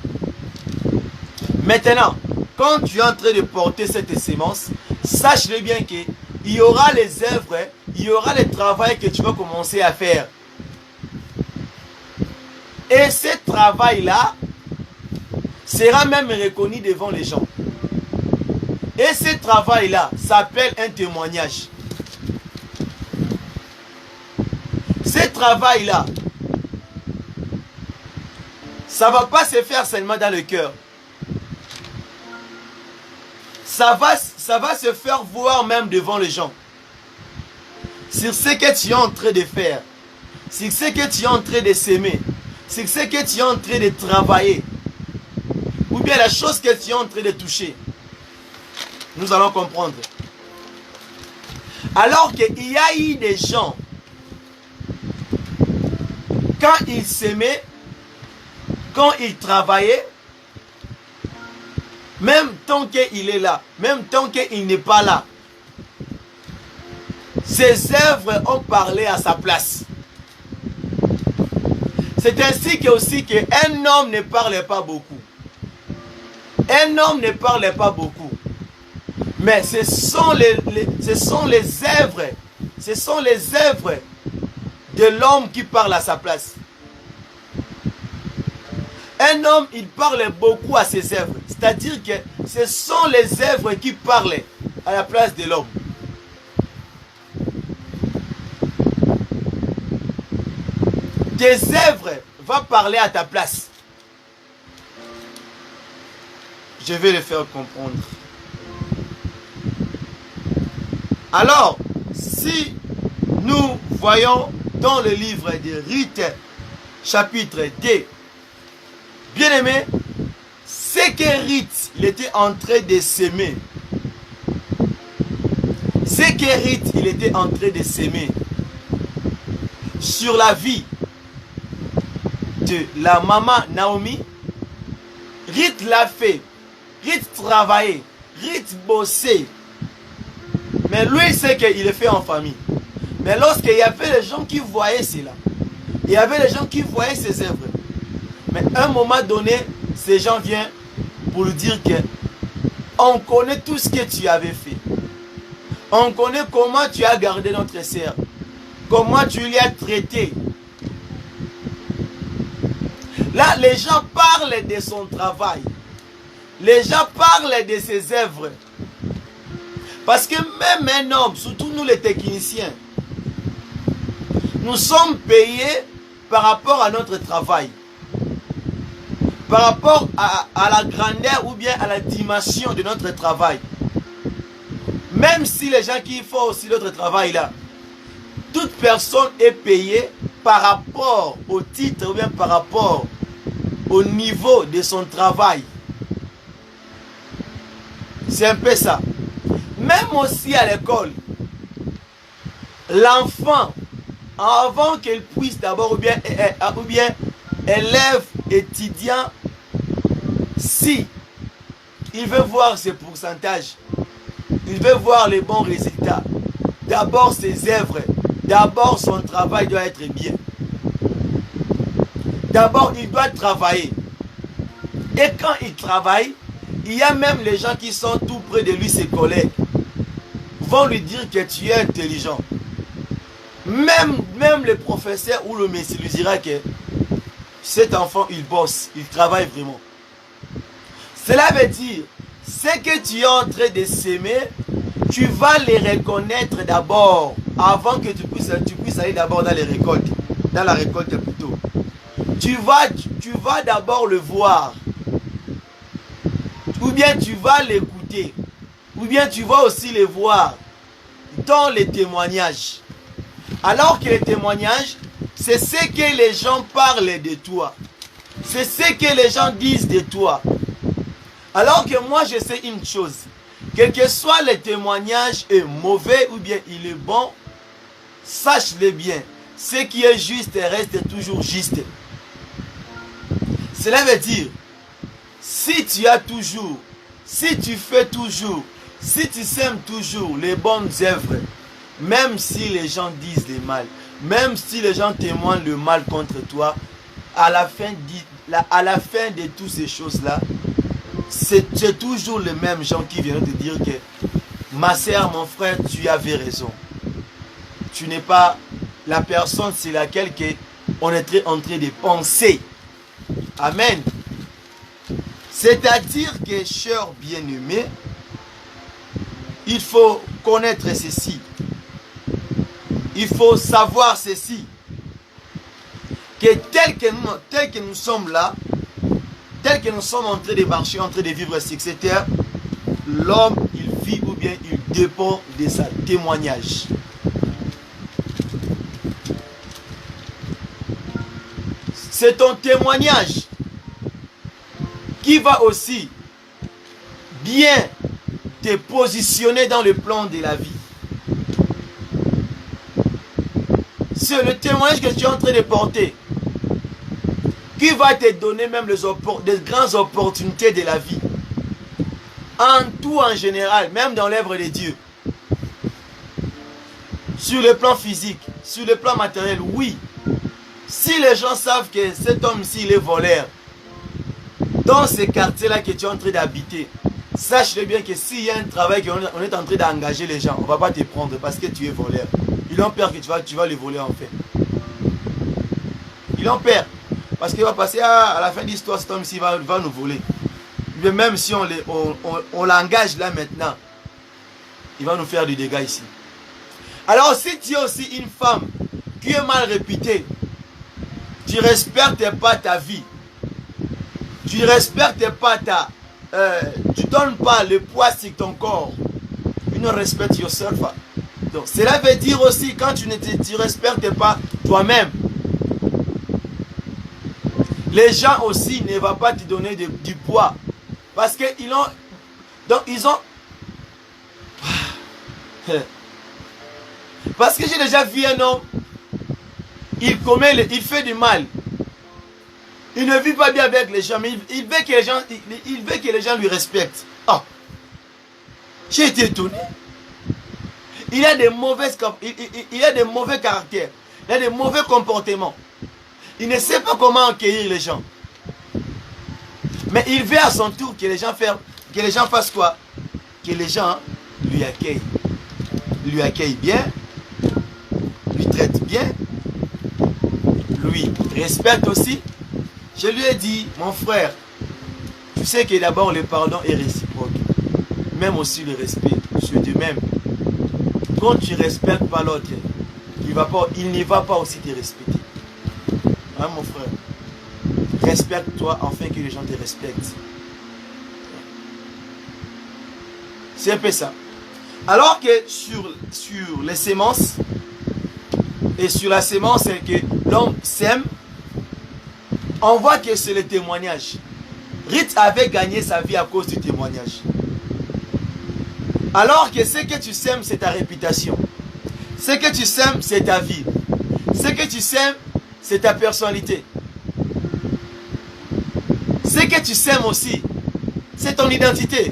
Maintenant, quand tu es en train de porter cette sémence, sache-le bien qu'il y aura les œuvres, il y aura le travail que tu vas commencer à faire. Et ce travail-là sera même reconnu devant les gens. Et ce travail-là s'appelle un témoignage. Ce travail-là, ça ne va pas se faire seulement dans le cœur. Ça va se faire voir même devant les gens. Sur ce que tu es en train de faire. Sur ce que tu es en train de s'aimer. Sur ce que tu es en train de travailler. Ou bien la chose que tu es en train de toucher. Nous allons comprendre. Alors qu'il y a eu des gens, quand ils s'aimaient, quand ils travaillaient, même tant qu'il est là, même tant qu'il n'est pas là, ses œuvres ont parlé à sa place. C'est ainsi que aussi qu'un homme ne parle pas beaucoup. Un homme ne parle pas beaucoup. Mais ce sont les œuvres, ce sont les œuvres de l'homme qui parle à sa place. Un homme, il parle beaucoup à ses œuvres. C'est-à-dire que ce sont les œuvres qui parlent à la place de l'homme. Tes œuvres vont parler à ta place. Je vais le faire comprendre. Alors, si nous voyons dans le livre de Ruth, chapitre 2, bien aimé, c'est que Ruth, il était en train de s'aimer. C'est que Ruth, il était en train de s'aimer sur la vie de la maman Naomi. Ruth l'a fait. Ruth travaillait. Ruth bossait. Mais lui, c'est qu'il le fait en famille. Mais lorsqu'il y avait les gens qui voyaient cela, il y avait les gens qui voyaient ses œuvres. Mais à un moment donné, ces gens viennent pour lui dire que on connaît tout ce que tu avais fait. On connaît comment tu as gardé notre sœur. Comment tu l'as traité. Là, les gens parlent de son travail. Les gens parlent de ses œuvres. Parce que même un homme, surtout nous les techniciens, nous sommes payés par rapport à notre travail. Par rapport à la grandeur ou bien à la dimension de notre travail. Même si les gens qui font aussi notre travail là, toute personne est payée par rapport au titre ou bien par rapport au niveau de son travail. C'est un peu ça. Même aussi à l'école, l'enfant, avant qu'il puisse d'abord, ou bien élève, étudiant, si il veut voir ses pourcentages, il veut voir les bons résultats, d'abord ses œuvres, d'abord son travail doit être bien. D'abord, il doit travailler. Et quand il travaille, il y a même les gens qui sont tout près de lui, ses collègues, vont lui dire que tu es intelligent. Même le professeur ou le messie lui dira que cet enfant, il bosse, il travaille vraiment. Cela veut dire, ce que tu es en train de s'aimer, tu vas les reconnaître d'abord, avant que tu puisses aller d'abord dans les récoltes, dans la récolte plutôt. Tu vas d'abord le voir, ou bien tu vas l'écouter, ou bien tu vas aussi le voir dans les témoignages. Alors que les témoignages, c'est ce que les gens parlent de toi. C'est ce que les gens disent de toi. Alors que moi, je sais une chose. Quel que soit le témoignage est mauvais ou bien il est bon, sache-le bien. Ce qui est juste reste toujours juste. Cela veut dire, si tu as toujours, si tu fais toujours, si tu sèmes toujours les bonnes œuvres, même si les gens disent le mal, même si les gens témoignent le mal contre toi, à la fin de toutes ces choses-là, c'est toujours les mêmes gens qui viennent te dire que ma sœur, mon frère, tu avais raison. Tu n'es pas la personne sur laquelle on est en train de penser. Amen. C'est-à-dire que, cher bien-aimé, il faut connaître ceci. Il faut savoir ceci. Que tel que nous sommes là, tel que nous sommes en train de marcher, en train de vivre sur cette terre, l'homme, il vit ou bien il dépend de sa témoignage. C'est ton témoignage qui va aussi bien te positionner dans le plan de la vie. C'est le témoignage que tu es en train de porter qui va te donner même des grandes opportunités de la vie. En tout, en général, même dans l'œuvre de Dieu. Sur le plan physique, sur le plan matériel, oui. Si les gens savent que cet homme-ci, il est voleur, dans ces quartiers-là que tu es en train d'habiter, sache-le bien que s'il y a un travail qu'on est en train d'engager les gens, on ne va pas te prendre parce que tu es voleur. Ils ont peur que tu vas les voler en fait. Ils ont peur. Parce qu'il va passer à la fin de l'histoire, cet homme-ci va nous voler. Mais même si on l'engage là maintenant, il va nous faire du dégât ici. Alors si tu es aussi une femme qui est mal réputée, tu ne respectes pas ta vie, tu ne respectes pas tu ne donnes pas le poids sur ton corps, you don't respect yourself. Donc cela veut dire aussi quand tu ne respectes pas toi-même, les gens aussi ne vont pas te donner du poids. Parce qu'ils ont... Donc ils ont... Parce que j'ai déjà vu un homme, il fait du mal. Il ne vit pas bien avec les gens, mais il veut que les gens lui respectent. Oh. J'ai été étonné. Il a des mauvais caractères. Il a des mauvais comportements. Il ne sait pas comment accueillir les gens. Mais il veut à son tour que les gens fassent quoi? Que les gens lui accueillent. Lui accueillent bien. Lui traitent bien. Lui respectent aussi. Je lui ai dit, mon frère, tu sais que d'abord le pardon est réciproque. Même aussi le respect. Je de même. Quand tu ne respectes pas l'autre, il ne va pas aussi te respecter. Hein, mon frère? Respecte-toi afin que les gens te respectent. C'est un peu ça. Alors que sur les semences, et sur la semence que l'homme sème, on voit que c'est le témoignage. Ruth avait gagné sa vie à cause du témoignage. Alors que ce que tu sèmes, c'est ta réputation. Ce que tu sèmes, c'est ta vie. Ce que tu sèmes, c'est ta personnalité. Ce que tu sèmes aussi, c'est ton identité.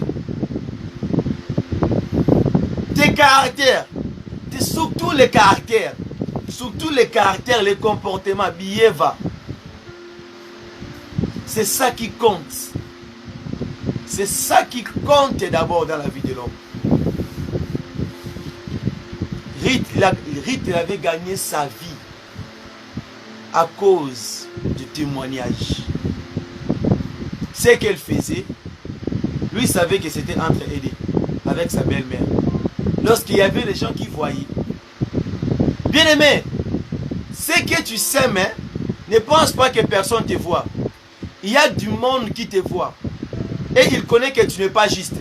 Tes caractères. Surtout les caractères. Surtout les caractères, les comportements. Bieva. C'est ça qui compte. C'est ça qui compte d'abord dans la vie de l'homme. Ruth avait gagné sa vie à cause du témoignage. Ce qu'elle faisait, lui savait que c'était entre elle avec sa belle-mère. Lorsqu'il y avait des gens qui voyaient. Bien aimé, ce que tu sèmes, ne pense pas que personne te voit. Il y a du monde qui te voit. Et il connaît que tu n'es pas juste.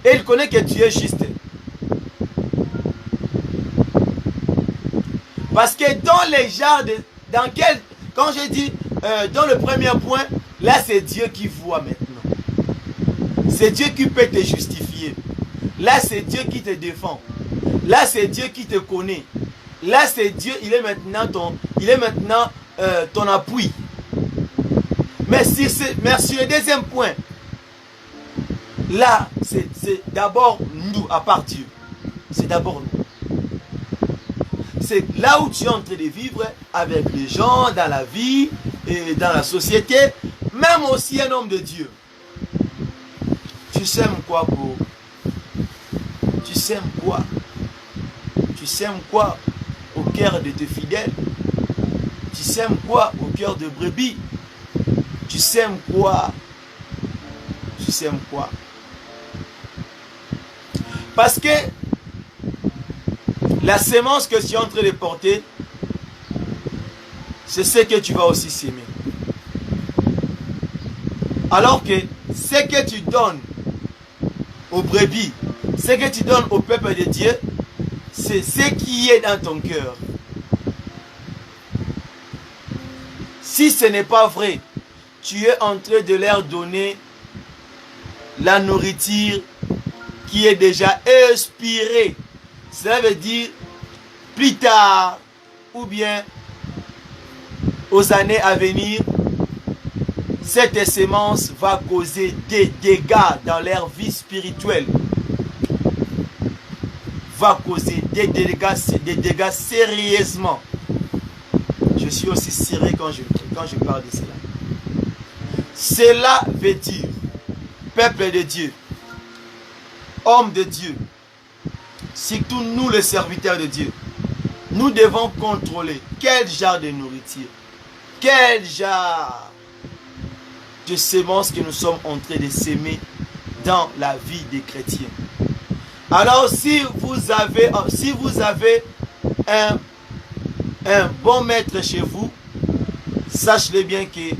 Et il connaît que tu es juste. Parce que dans les genres quand je dis dans le premier point, là c'est Dieu qui voit maintenant. C'est Dieu qui peut te justifier. Là c'est Dieu qui te défend. Là c'est Dieu qui te connaît. Là c'est Dieu, il est maintenant ton appui. Mais sur le deuxième point, là c'est d'abord nous, à part Dieu. C'est d'abord nous. C'est là où tu es en train de vivre avec les gens, dans la vie, et dans la société, même aussi un homme de Dieu. Tu sèmes quoi, bro? Tu sèmes quoi? Tu sèmes quoi au cœur de tes fidèles? Tu sèmes quoi au cœur de brebis? Tu sèmes quoi? Tu sèmes quoi? Parce que la sémence que tu es en train de porter, c'est ce que tu vas aussi s'aimer. Alors que ce que tu donnes aux brebis, ce que tu donnes au peuple de Dieu, c'est ce qui est dans ton cœur. Si ce n'est pas vrai, tu es en train de leur donner la nourriture qui est déjà inspirée. Cela veut dire plus tard ou bien aux années à venir, cette sémence va causer des dégâts dans leur vie spirituelle. Va causer des dégâts sérieusement. Je suis aussi sérieux quand je parle de cela. Cela veut dire, peuple de Dieu, homme de Dieu, surtout nous les serviteurs de Dieu, nous devons contrôler quel genre de nourriture, quel genre de semences que nous sommes en train de s'aimer dans la vie des chrétiens. Alors si vous avez un bon maître chez vous, sachez bien que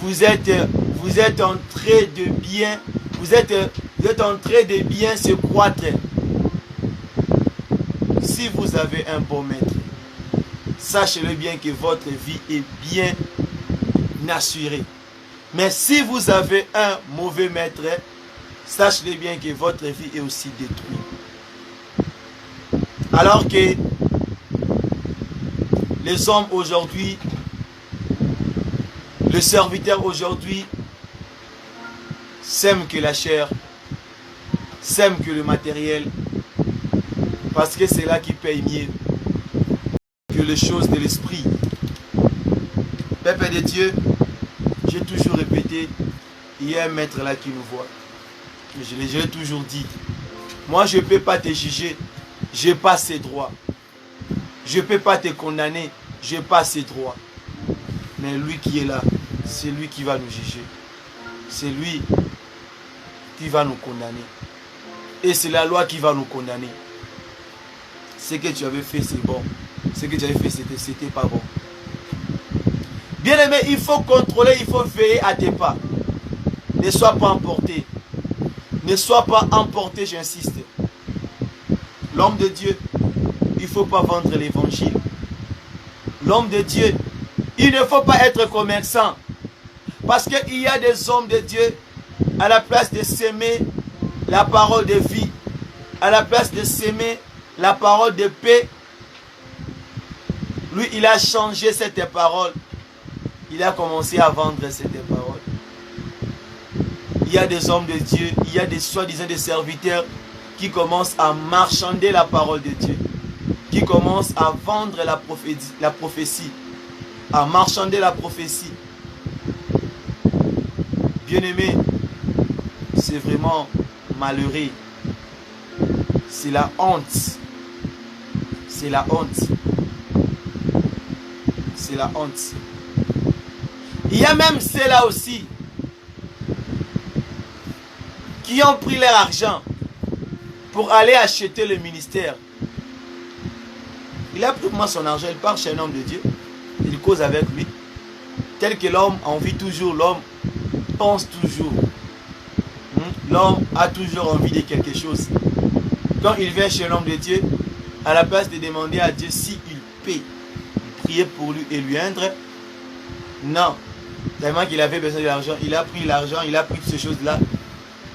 vous êtes en train de bien, vous êtes en train de bien se croître. Si vous avez un bon maître, sachez-le bien que votre vie est bien assurée. Mais si vous avez un mauvais maître, sachez-le bien que votre vie est aussi détruite. Alors que les hommes aujourd'hui, le serviteur aujourd'hui, s'aiment que la chair, s'aiment que le matériel, parce que c'est là qui paye mieux que les choses de l'esprit. Peuple de Dieu, j'ai toujours répété, il y a un maître là qui nous voit. Je l'ai toujours dit. Moi, je ne peux pas te juger, je n'ai pas ces droits. Je ne peux pas te condamner, je n'ai pas ces droits. Mais lui qui est là, c'est lui qui va nous juger. C'est lui qui va nous condamner. Et c'est la loi qui va nous condamner. Ce que tu avais fait, c'est bon. Ce que tu avais fait, c'était pas bon. Bien aimé, il faut contrôler, il faut veiller à tes pas. Ne sois pas emporté. Ne sois pas emporté, j'insiste. L'homme de Dieu, il ne faut pas vendre l'évangile. L'homme de Dieu, il ne faut pas être commerçant. Parce qu'il y a des hommes de Dieu, à la place de s'aimer la parole de vie, à la place de s'aimer la parole de paix, lui, il a changé cette parole. Il a commencé à vendre cette parole. Il y a des hommes de Dieu, il y a des soi-disant des serviteurs qui commencent à marchander la parole de Dieu, qui commencent à vendre la prophétie, à marchander la prophétie. Bien-aimé, c'est vraiment malheureux. C'est la honte. C'est la honte. C'est la honte. Il y a même ceux-là aussi qui ont pris leur argent pour aller acheter le ministère. Il a pris moi son argent, il part chez un homme de Dieu, il cause avec lui. Tel que l'homme envie toujours, l'homme pense toujours. L'homme a toujours envie de quelque chose. Quand il vient chez l'homme de Dieu, à la place de demander à Dieu s'il paie, il prier pour lui et lui rendre. Non. Tellement qu'il avait besoin de l'argent, il a pris l'argent, il a pris toutes ces choses-là.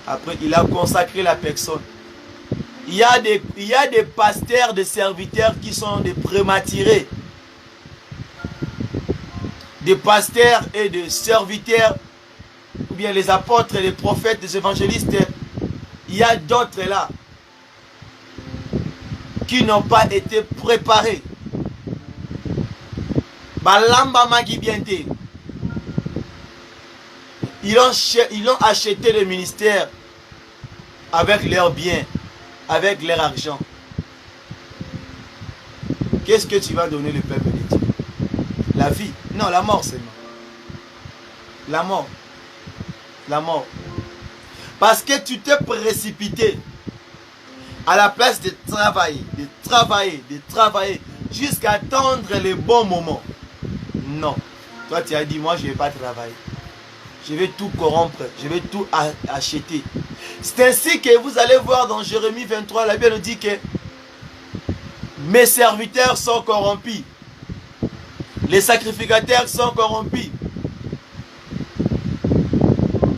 Après, il a consacré la personne. Il y a des pasteurs, des serviteurs qui sont des prématurés. Des pasteurs et des serviteurs, ou bien les apôtres, les prophètes, les évangélistes. Il y a d'autres là qui n'ont pas été préparés. Balamba Magi Biente. Ils ont acheté le ministère avec leurs biens, avec leur argent. Qu'est-ce que tu vas donner le peuple de Dieu? La vie? Non, la mort seulement. La mort. La mort. Parce que tu t'es précipité à la place de travailler, jusqu'à attendre les bons moments. Non. Toi, tu as dit, moi, je ne vais pas travailler. Je vais tout corrompre. Je vais tout acheter. C'est ainsi que vous allez voir dans Jérémie 23, la Bible nous dit que mes serviteurs sont corrompus. Les sacrificateurs sont corrompus.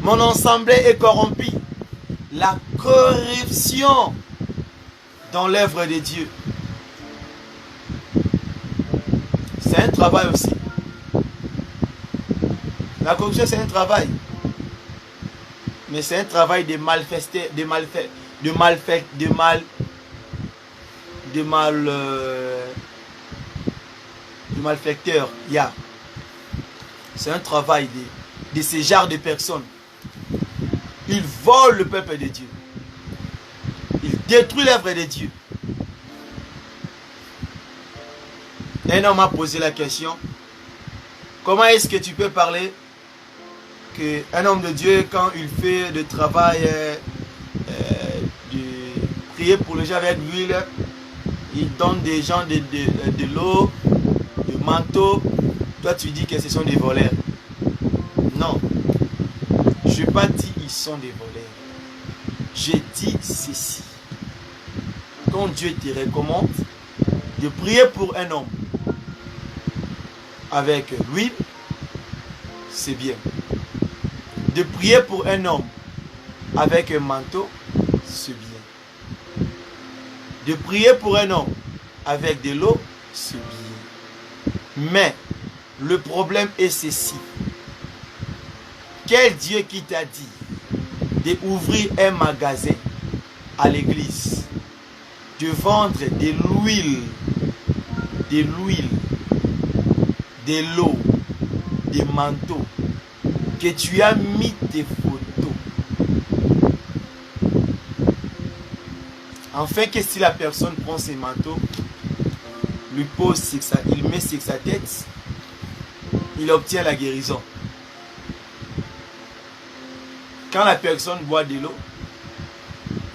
Mon ensemble est corrompu. La corruption dans l'œuvre de Dieu. C'est un travail aussi. La corruption, c'est un travail. Mais c'est un travail de malfaiteurs. Yeah. C'est un travail de ces genres de personnes. Ils volent le peuple de Dieu. Ils détruisent l'œuvre de Dieu. Un homme m'a posé la question, comment est-ce que tu peux parler qu'un homme de Dieu, quand il fait le travail de prier pour les gens avec l'huile, il donne des gens de l'eau, de manteau, toi tu dis que ce sont des voleurs. Non, je n'ai pas dit ils sont des voleurs. J'ai dit ceci. Quand Dieu te recommande de prier pour un homme avec l'huile, c'est bien. De prier pour un homme avec un manteau, c'est bien. De prier pour un homme avec de l'eau, c'est bien. Mais le problème est ceci. Quel Dieu qui t'a dit d'ouvrir un magasin à l'église, de vendre de l'huile, de l'eau, des manteaux, que tu as mis tes photos. Enfin que si la personne prend ses manteaux, lui pose sur ça, il met sur sa tête, il obtient la guérison. Quand la personne boit de l'eau,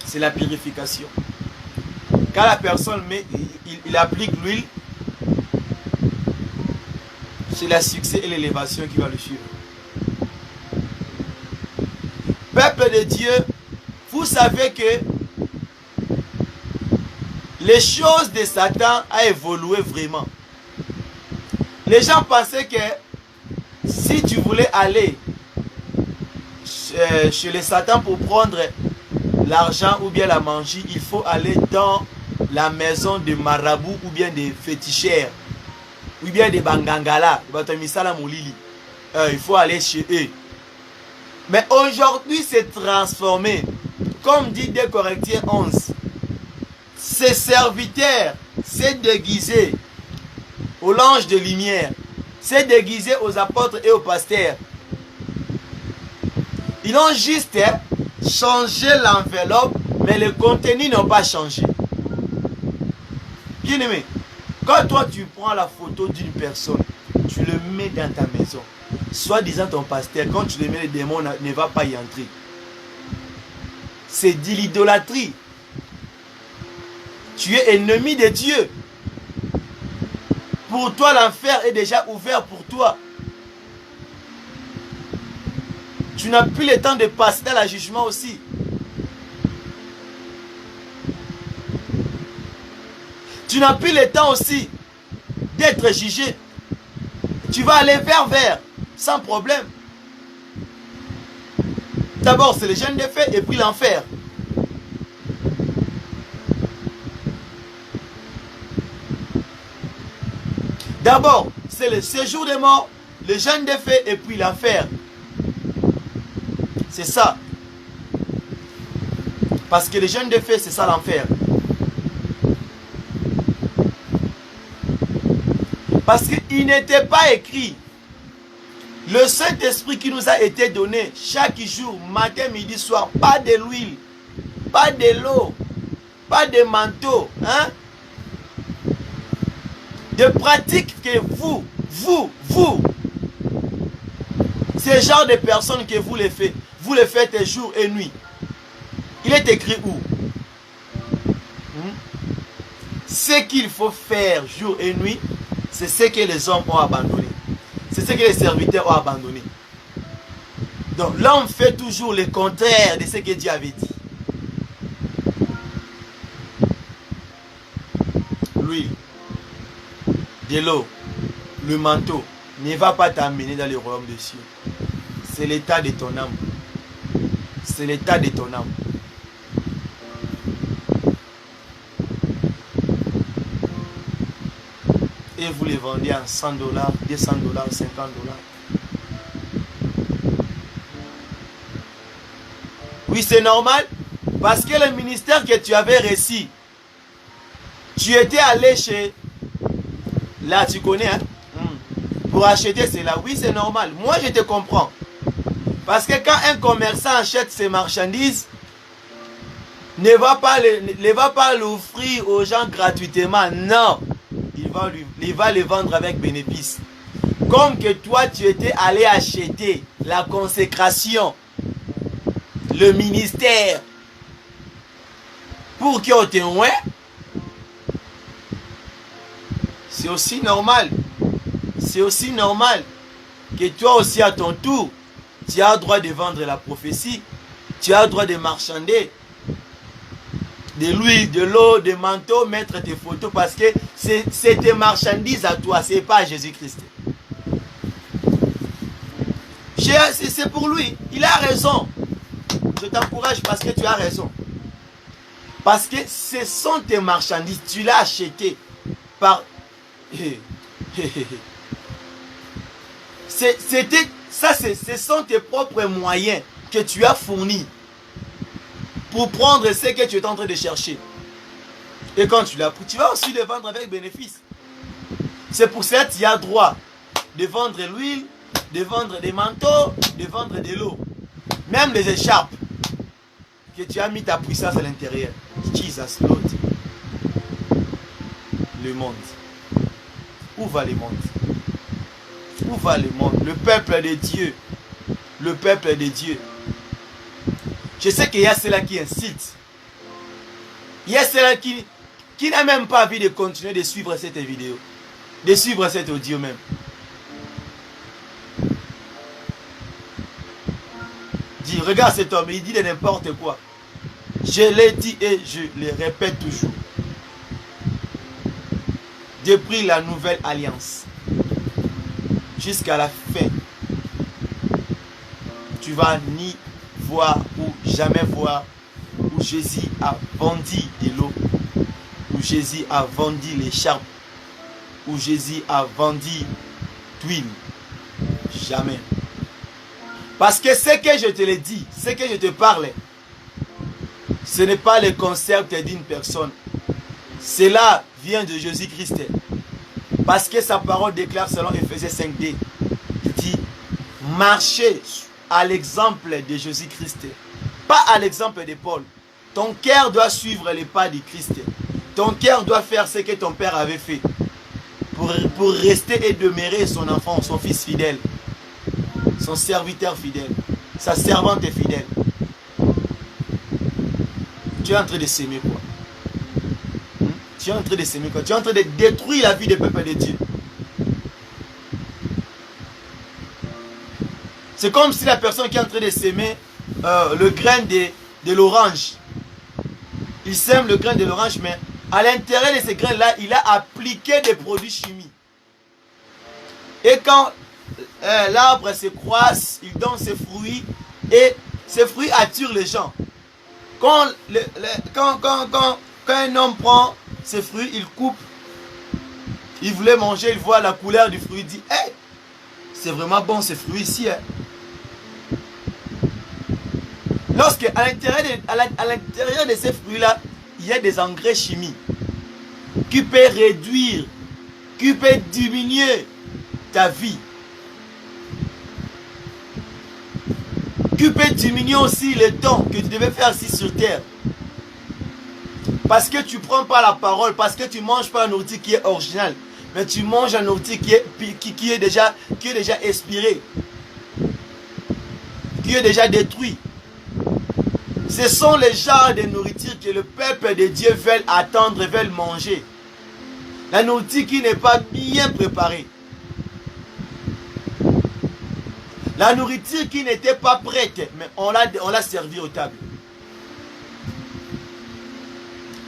c'est la purification. Quand la personne il applique l'huile, c'est le succès et l'élévation qui va le suivre. Peuple de Dieu, vous savez que les choses de Satan ont évolué vraiment. Les gens pensaient que si tu voulais aller chez les Satan pour prendre l'argent ou bien la magie, il faut aller dans la maison de marabout ou bien des fétichères ou bien des bangangala. Il faut aller chez eux. Mais aujourd'hui, c'est transformé. Comme dit 2 Corinthiens 11, ces serviteurs s'est déguisé aux l'ange de lumière, s'est déguisé aux apôtres et aux pasteurs. Ils ont juste changé l'enveloppe, mais le contenu n'a pas changé. Bien aimé, quand toi tu prends la photo d'une personne, tu le mets dans ta maison, soit disant ton pasteur, quand tu le mets, le démon ne va pas y entrer. C'est de l'idolâtrie. Tu es ennemi de Dieu. Pour toi, l'enfer est déjà ouvert pour toi. Tu n'as plus le temps de passer dans le jugement aussi. Tu n'as plus le temps aussi d'être jugé. tu vas aller vers, sans problème. D'abord, c'est le jeûne des faits et puis l'enfer. D'abord, c'est le séjour des morts, le jeûne des faits et puis l'enfer. C'est ça. Parce que le jeûne des faits, c'est ça l'enfer. Parce qu'il n'était pas écrit. Le Saint-Esprit qui nous a été donné chaque jour, matin, midi, soir, pas de l'huile, pas de l'eau, pas de manteau, hein? De pratiques que vous, ce genre de personnes que vous les faites jour et nuit. Il est écrit où? Ce qu'il faut faire jour et nuit, c'est ce que les hommes ont abandonné. C'est ce que les serviteurs ont abandonné. Donc l'homme fait toujours le contraire de ce que Dieu avait dit. L'huile, de l'eau, le manteau ne va pas t'amener dans le royaume des cieux. C'est l'état de ton âme. C'est l'état de ton âme. Et vous les vendez à $100, $200, $50. Oui, c'est normal. Parce que le ministère que tu avais reçu, tu étais allé chez... Là, tu connais, hein? Pour acheter cela. Oui, c'est normal. Moi, je te comprends. Parce que quand un commerçant achète ses marchandises, ne va pas l'offrir aux gens gratuitement. Non. Il va les vendre avec bénéfice. Comme que toi, tu étais allé acheter la consécration, le ministère, pour qu'on te voie. C'est aussi normal. C'est aussi normal que toi aussi à ton tour, tu as le droit de vendre la prophétie. Tu as le droit de marchander. De l'huile, de l'eau, des manteaux, mettre tes photos parce que c'est tes marchandises à toi, c'est pas à Jésus-Christ. C'est pour lui, il a raison. Je t'encourage parce que tu as raison. Parce que ce sont tes marchandises, tu l'as acheté par... ce sont tes propres moyens que tu as fournis pour prendre ce que tu es en train de chercher. Et quand tu l'as pris, tu vas aussi le vendre avec bénéfice. C'est pour ça que tu as droit de vendre l'huile, de vendre des manteaux, de vendre de l'eau. Même les écharpes que tu as mis ta puissance à l'intérieur. Jesus Lord. Le monde. Où va le monde? Où va le monde? Le peuple de Dieu. Le peuple de Dieu. Je sais qu'il y a ceux-là qui incitent. Il y a ceux-là qui n'a même pas envie de continuer de suivre cette vidéo. De suivre cet audio même. Dis, regarde cet homme, il dit de n'importe quoi. Je l'ai dit et je le répète toujours. Depuis la nouvelle alliance, jusqu'à la fin, tu vas ni voir ou jamais voir où Jésus a vendu de l'eau, où Jésus a vendu l'écharpe, où Jésus a vendu d'huile. Jamais. Parce que ce que je te l'ai dit, ce que je te parlais, ce n'est pas le concept d'une personne. Cela vient de Jésus-Christ. Parce que sa parole déclare selon Ephésiens 5d. Il dit, marchez à l'exemple de Jésus-Christ. Pas à l'exemple de Paul. Ton cœur doit suivre les pas de Christ. Ton cœur doit faire ce que ton père avait fait. Pour rester et demeurer son enfant, son fils fidèle. Son serviteur fidèle. Sa servante fidèle. Tu es en train de s'aimer quoi? Tu es en train de s'aimer quoi? Tu es en train de détruire la vie des peuples de Dieu. C'est comme si la personne qui est en train de s'aimer le grain de l'orange. Il sème le grain de l'orange, mais à l'intérieur de ces grains-là, il a appliqué des produits chimiques. Et quand l'arbre se croise, il donne ses fruits et ces fruits attirent les gens. Quand un homme prend ses fruits, il coupe, il voulait manger, il voit la couleur du fruit, il dit hey, c'est vraiment bon ces fruits ici. Hein. Lorsque à l'intérieur de ces fruits-là, il y a des engrais chimiques qui peuvent réduire, qui peuvent diminuer ta vie, qui peut diminuer aussi le temps que tu devais faire ici sur terre. Parce que tu ne prends pas la parole, parce que tu ne manges pas un nourriture qui est original, mais tu manges un nourriture qui est déjà expiré, qui est déjà détruit. Ce sont les genres de nourriture que le peuple de Dieu veut attendre, veut manger. La nourriture qui n'est pas bien préparée. La nourriture qui n'était pas prête, mais on l'a servi aux tables.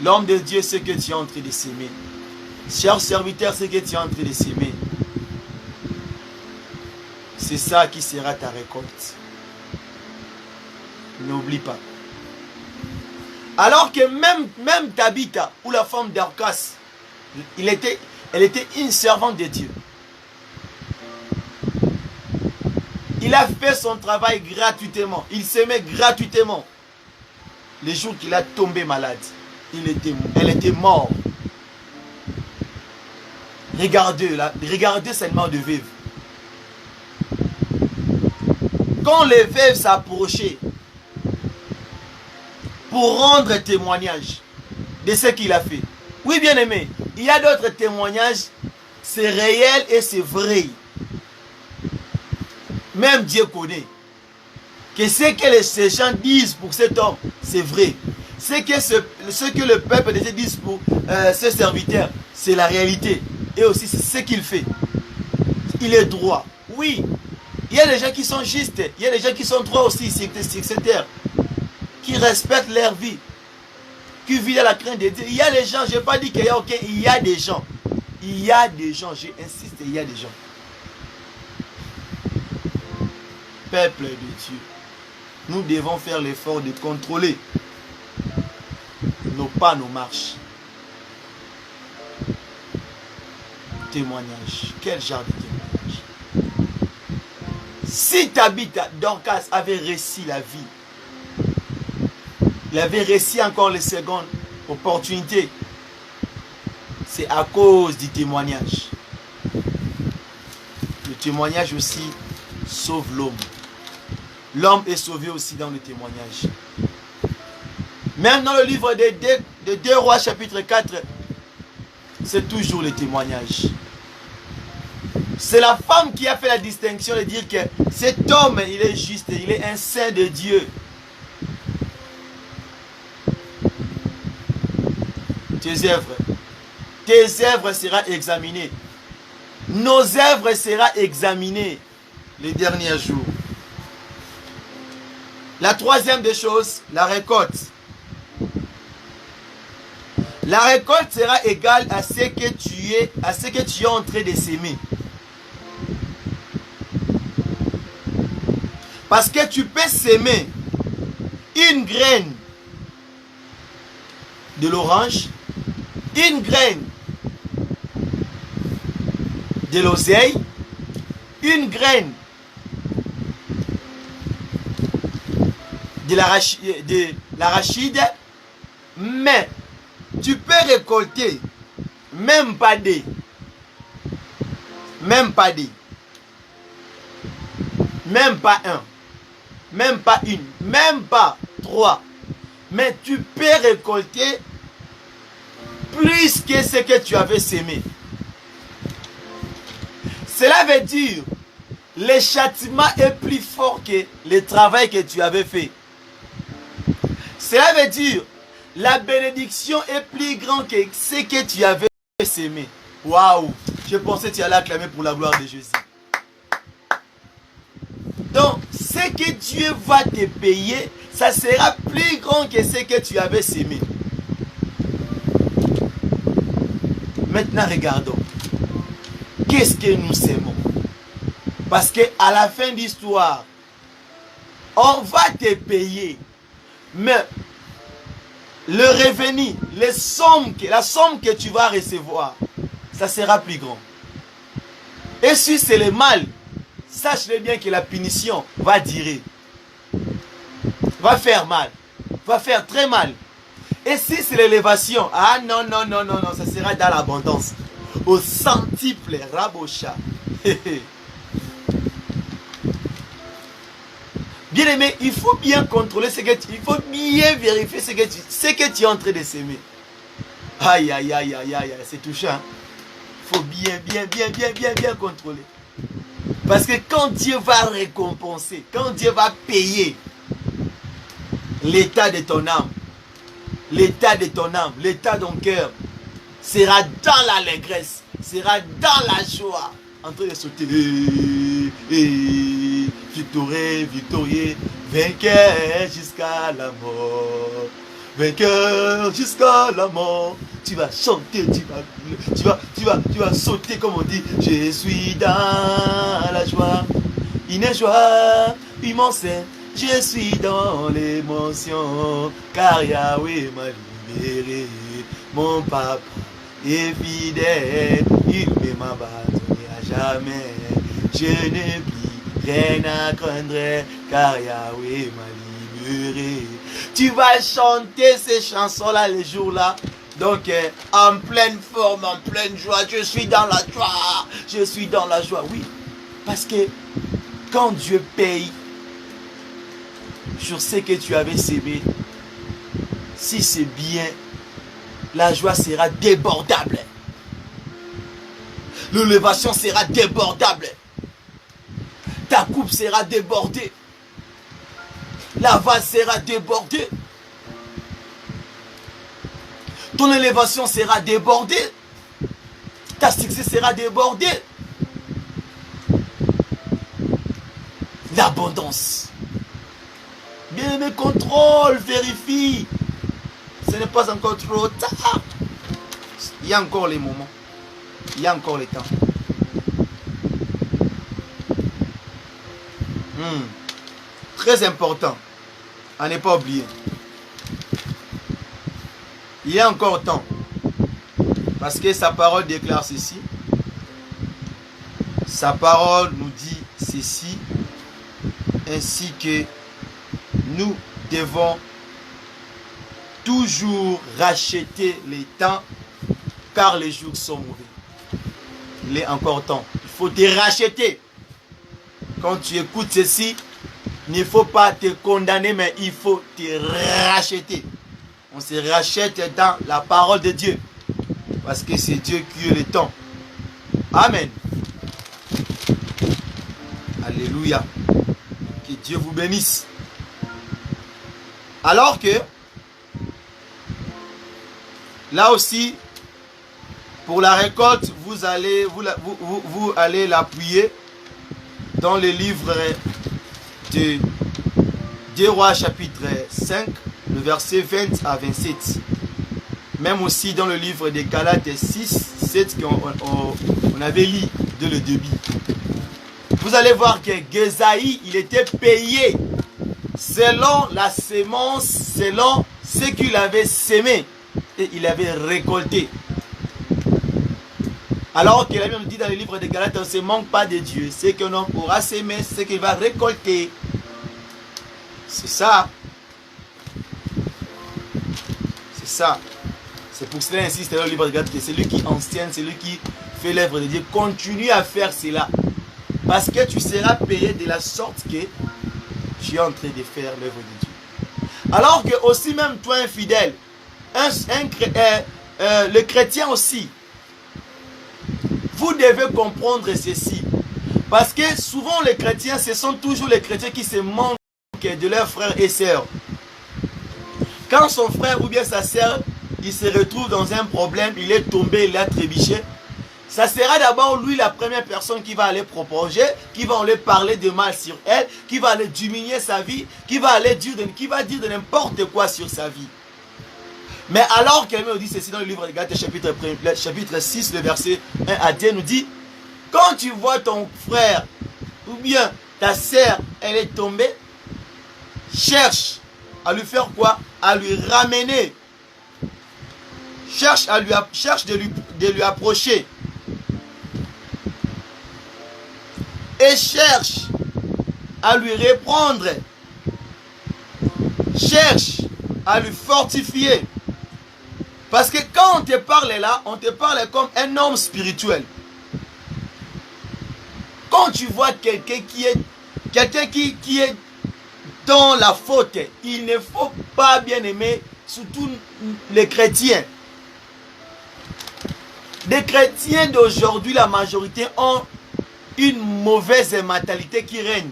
L'homme de Dieu, c'est que tu es en train de s'aimer. Cher serviteur, c'est que tu es en train de s'aimer. C'est ça qui sera ta récolte. N'oublie pas. Alors que même Tabitha, ou la femme d'Orcas, elle était une servante de Dieu. Il a fait son travail gratuitement. Il s'aimait gratuitement. Le jour qu'il a tombé malade, elle était morte. Regardez cette mort de veuve. Quand les veuves s'approchaient pour rendre témoignage de ce qu'il a fait. Oui, bien aimé, il y a d'autres témoignages, c'est réel et c'est vrai. Même Dieu connaît que ce que ces gens disent pour cet homme, c'est vrai. Ce que le peuple de Dieu dit pour ses serviteurs, c'est la réalité. Et aussi, c'est ce qu'il fait. Il est droit. Oui, il y a des gens qui sont justes. Il y a des gens qui sont droits aussi sur cette terre. Qui respectent leur vie. Qui vivent à la crainte de Dieu. Il y a des gens, je n'ai pas dit qu'il y a aucun. Il y a des gens. Il y a des gens, j'insiste, il y a des gens. Peuple de Dieu, nous devons faire l'effort de contrôler nos pas, nos marches. Témoignage. Quel genre de témoignage? Si Tabitha, Dorcas avait réussi la vie, il avait réussi encore les secondes opportunités, c'est à cause du témoignage. Le témoignage aussi sauve l'homme. L'homme est sauvé aussi dans le témoignage. Même dans le livre de 2 Rois chapitre 4, c'est toujours le témoignage. C'est la femme qui a fait la distinction de dire que cet homme, il est juste, il est un saint de Dieu. Tes œuvres seront examinées. Nos œuvres seront examinées les derniers jours. La troisième des choses, la récolte. La récolte sera égale à ce que tu es en train de s'aimer. Parce que tu peux s'aimer une graine de l'orange, une graine de l'oseille, une graine de l'arachide, mais tu peux récolter même pas une, même pas trois, mais tu peux récolter plus que ce que tu avais sémé. Cela veut dire le châtiment est plus fort que le travail que tu avais fait. Cela veut dire la bénédiction est plus grande que ce que tu avais sémé. Waouh! Je pensais que tu allais acclamer pour la gloire de Jésus. Donc, ce que Dieu va te payer, ça sera plus grand que ce que tu avais sémé. Maintenant, regardons. Qu'est-ce que nous sémons? Parce que à la fin d'histoire, on va te payer. Mais le revenu, la somme que tu vas recevoir, ça sera plus grand. Et si c'est le mal, sache-le bien que la punition va durer. Va faire mal. Va faire très mal. Et si c'est l'élévation, ah non, non, non, non, non, ça sera dans l'abondance. Au centuple rabocha. Bien aimé, il faut bien contrôler ce que tu... Il faut bien vérifier ce que tu es en train de s'aimer. Aïe, aïe, aïe, aïe, aïe, c'est touchant. Il faut bien contrôler. Parce que quand Dieu va récompenser, quand Dieu va payer l'état de ton âme, l'état de ton âme, l'état de ton cœur, sera dans l'allégresse, sera dans la joie, en train de sauter. Victorieux, vainqueur jusqu'à la mort. Vainqueur jusqu'à la mort. Tu vas chanter, tu vas sauter comme on dit. Je suis dans la joie, une joie immense. Je suis dans l'émotion, car Yahweh m'a libéré. Mon papa est fidèle, il ne m'a abandonné à jamais. Je n'ai plus rien à craindre, car Yahweh m'a libéré. Tu vas chanter ces chansons-là les jours-là. Donc, en pleine forme, en pleine joie, je suis dans la joie. Je suis dans la joie, oui. Parce que quand Dieu paye sur ce que tu avais sémé, si c'est bien, la joie sera débordable. L'élévation sera débordable. Ta coupe sera débordée. La vase sera débordée. Ton élévation sera débordée. Ta succès sera débordé. L'abondance. Bien-aimé, contrôle, vérifie. Ce n'est pas encore trop tard. Il y a encore les moments. Il y a encore le temps. Très important. À ne pas oublier. Il y a encore temps. Parce que sa parole déclare ceci. Sa parole nous dit ceci. Ainsi que nous devons toujours racheter les temps, car les jours sont mauvais. Il est encore temps. Il faut te racheter. Quand tu écoutes ceci, il ne faut pas te condamner, mais il faut te racheter. On se rachète dans la parole de Dieu. Parce que c'est Dieu qui est le temps. Amen. Alléluia. Que Dieu vous bénisse. Alors que, là aussi, pour la récolte, vous allez l'appuyer dans le livre de 2 Rois chapitre 5, le verset 20 à 27. Même aussi dans le livre des Galates 6, 7 qu'on avait lu dès le début. Vous allez voir que Gézaï, il était payé selon la sémence, selon ce qu'il avait sémé et il avait récolté. Alors que la Bible dit dans le livre de Galates, on ne se manque pas de Dieu. Ce que l'on aura sémé, c'est ce qu'il va récolter. C'est ça. C'est ça. C'est pour cela insiste dans le livre de Galates que celui qui enseigne, celui qui fait l'œuvre de Dieu, continue à faire cela. Parce que tu seras payé de la sorte que tu es en train de faire l'œuvre de Dieu. Alors que aussi même toi infidèle, le chrétien aussi, vous devez comprendre ceci. Parce que souvent les chrétiens, ce sont toujours les chrétiens qui se manquent de leurs frères et sœurs. Quand son frère ou bien sa sœur, il se retrouve dans un problème, il est tombé, il a trébuché, ça sera d'abord lui la première personne qui va aller proposer, qui va aller parler de mal sur elle, qui va aller diminuer sa vie, qui va dire de n'importe quoi sur sa vie. Mais alors qu'elle nous dit ceci dans le livre de Galates chapitre 6, le verset 1 à 10 nous dit, quand tu vois ton frère ou bien ta sœur, elle est tombée, cherche à lui faire quoi? À lui ramener. Cherche de lui approcher. Et cherche à lui reprendre. Cherche à lui fortifier. Parce que quand on te parle là, on te parle comme un homme spirituel. Quand tu vois quelqu'un qui est dans la faute, il ne faut pas, bien aimer, surtout les chrétiens. Les chrétiens d'aujourd'hui, la majorité ont une mauvaise mentalité qui règne.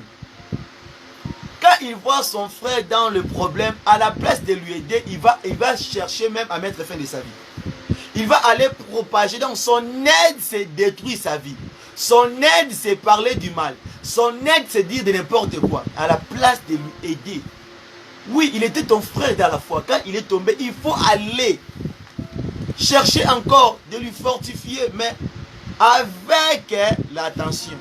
Quand il voit son frère dans le problème, à la place de lui aider, il va chercher même à mettre fin de sa vie. Il va aller propager. Donc son aide, c'est détruire sa vie. Son aide, c'est parler du mal. Son aide, c'est dire de n'importe quoi. À la place de lui aider. Oui, il était ton frère dans la foi. Quand il est tombé, il faut aller chercher encore de lui fortifier, mais avec l'attention.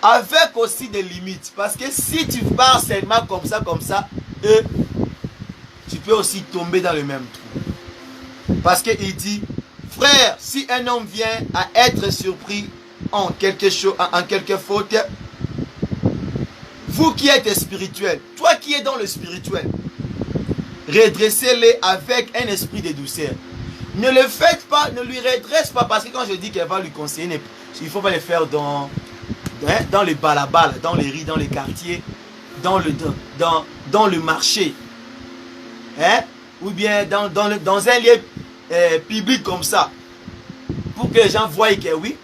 Avec aussi des limites. Parce que si tu pars seulement comme ça, tu peux aussi tomber dans le même trou. Parce qu'il dit, frère, si un homme vient à être surpris en quelque faute, vous qui êtes spirituel, toi qui es dans le spirituel, redressez-les avec un esprit de douceur. Ne le faites pas, ne lui redresse pas, parce que quand je dis qu'elle va lui conseiller, il ne faut pas le faire dans les balabala, dans les rues, dans les quartiers, dans le marché, ou bien dans un lieu public comme ça, pour que les gens voient que oui,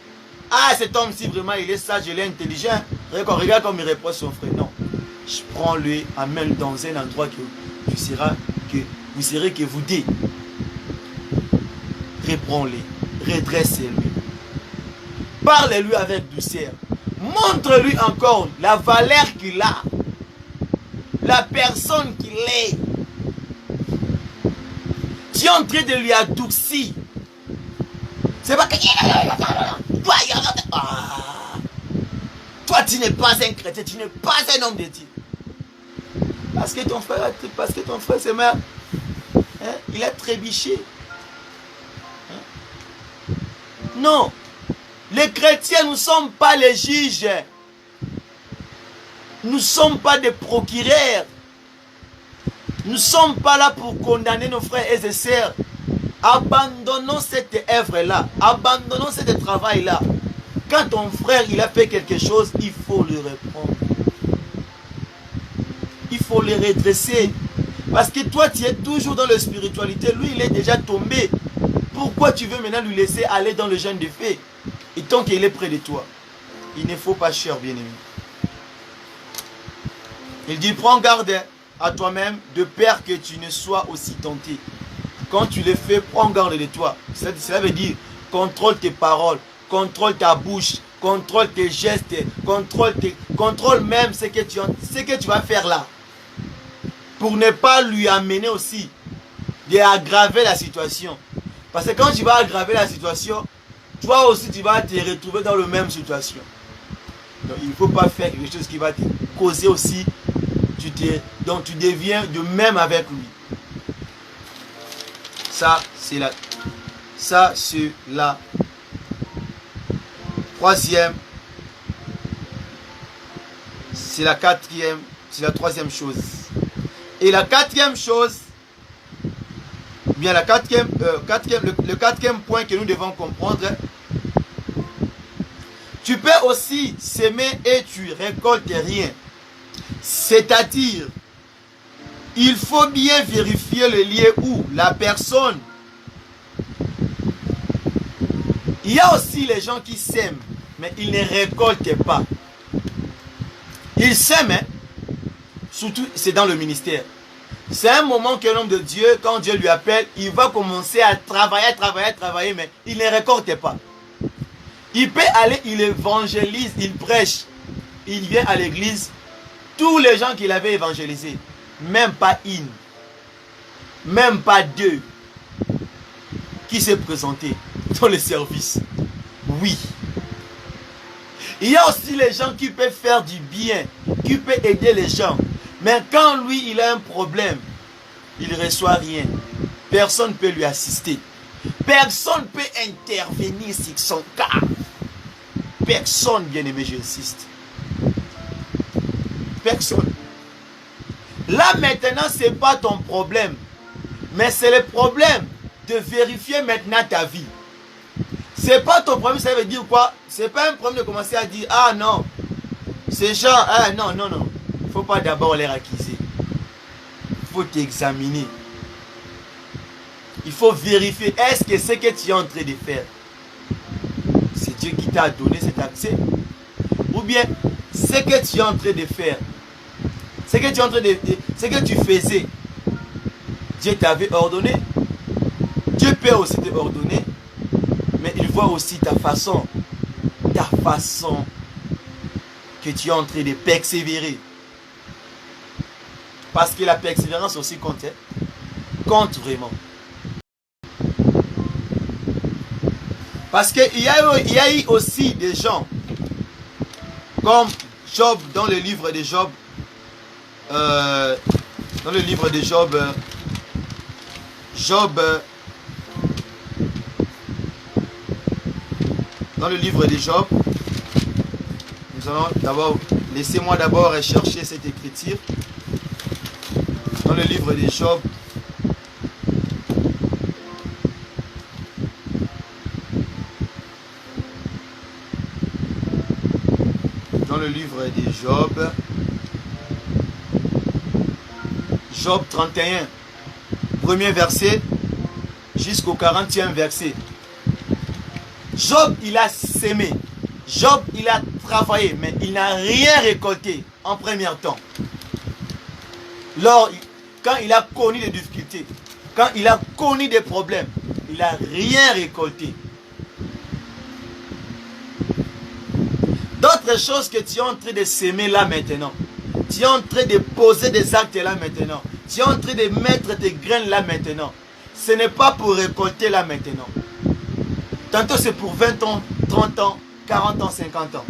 cet homme-ci vraiment il est sage, il est intelligent, regarde comme il reproche son frère. Non, je prends-le, amène dans un endroit que vous serez que vous dites. Reprends-les, redresse-les, parle-lui avec douceur, montre-lui encore la valeur qu'il a, la personne qu'il est. Tu es en train de lui adoucir. C'est pas que toi tu n'es pas un chrétien, tu n'es pas un homme de Dieu. Parce que ton frère c'est mère, il a trébuché. Non, les chrétiens, nous ne sommes pas les juges. Nous ne sommes pas des procureurs. Nous ne sommes pas là pour condamner nos frères et sœurs. Abandonnons cette œuvre-là. Abandonnons ce travail-là. Quand ton frère il a fait quelque chose, il faut le reprendre. Il faut le redresser. Parce que toi, tu es toujours dans la spiritualité. Lui, il est déjà tombé. Pourquoi tu veux maintenant lui laisser aller dans le jeûne de feu? Et tant qu'il est près de toi, il ne faut pas, cher bien-aimé. Il dit, prends garde à toi-même de peur que tu ne sois aussi tenté. Quand tu le fais, prends garde de toi. Cela veut dire, contrôle tes paroles, contrôle ta bouche, contrôle tes gestes, contrôle même ce que tu vas faire là. Pour ne pas lui amener aussi d'aggraver la situation. Parce que quand tu vas aggraver la situation, toi aussi tu vas te retrouver dans la même situation. Donc il ne faut pas faire quelque chose qui va te causer aussi, donc tu deviens de même avec lui. Ça c'est la troisième, c'est la quatrième, c'est la troisième chose. Et la quatrième chose, bien le quatrième point que nous devons comprendre, tu peux aussi s'aimer et tu récoltes rien. C'est-à-dire, il faut bien vérifier le lieu où la personne. Il y a aussi les gens qui s'aiment, mais ils ne récoltent pas. Ils s'aiment, surtout c'est dans le ministère. C'est un moment que l'homme de Dieu, quand Dieu lui appelle, il va commencer à travailler, mais il ne récolte pas. Il peut aller, il évangélise, il prêche, il vient à l'église, tous les gens qu'il avait évangélisés, même pas une, même pas deux, qui s'est présenté dans le service. Oui, Il y a aussi les gens qui peuvent faire du bien, qui peuvent aider les gens. Mais quand lui, il a un problème, il ne reçoit rien. Personne ne peut lui assister. Personne ne peut intervenir sur son cas. Personne, bien aimé, j'insiste. Personne. Là maintenant, ce n'est pas ton problème. Mais c'est le problème de vérifier maintenant ta vie. Ce n'est pas ton problème, ça veut dire quoi? Ce n'est pas un problème de commencer à dire, ah non, ces gens, ah non, non, non. Il ne faut pas d'abord les accuser. Il faut t'examiner. Il faut vérifier, est-ce que ce que tu es en train de faire, c'est Dieu qui t'a donné cet accès? Ou bien, ce que tu es en train de faire, ce que tu faisais, Dieu t'avait ordonné. Dieu peut aussi te ordonner, mais il voit aussi ta façon que tu es en train de persévérer. Parce que la persévérance aussi compte, hein? Compte vraiment. Parce qu'il y a eu aussi des gens, comme Job, dans le livre de Job, dans le livre de Job, dans le livre de Job, nous allons d'abord, laissez-moi d'abord chercher cette écriture. Dans le livre de Job, dans le livre de Job, Job 31, premier verset jusqu'au 40e verset. Job, il a sémé. Job, il a travaillé, mais il n'a rien récolté en premier temps. Quand il a connu des difficultés, quand il a connu des problèmes, il n'a rien récolté. D'autres choses que tu es en train de s'aimer là maintenant, tu es en train de poser des actes là maintenant, tu es en train de mettre tes graines là maintenant, ce n'est pas pour récolter là maintenant. Tantôt c'est pour 20 ans, 30 ans, 40 ans, 50 ans.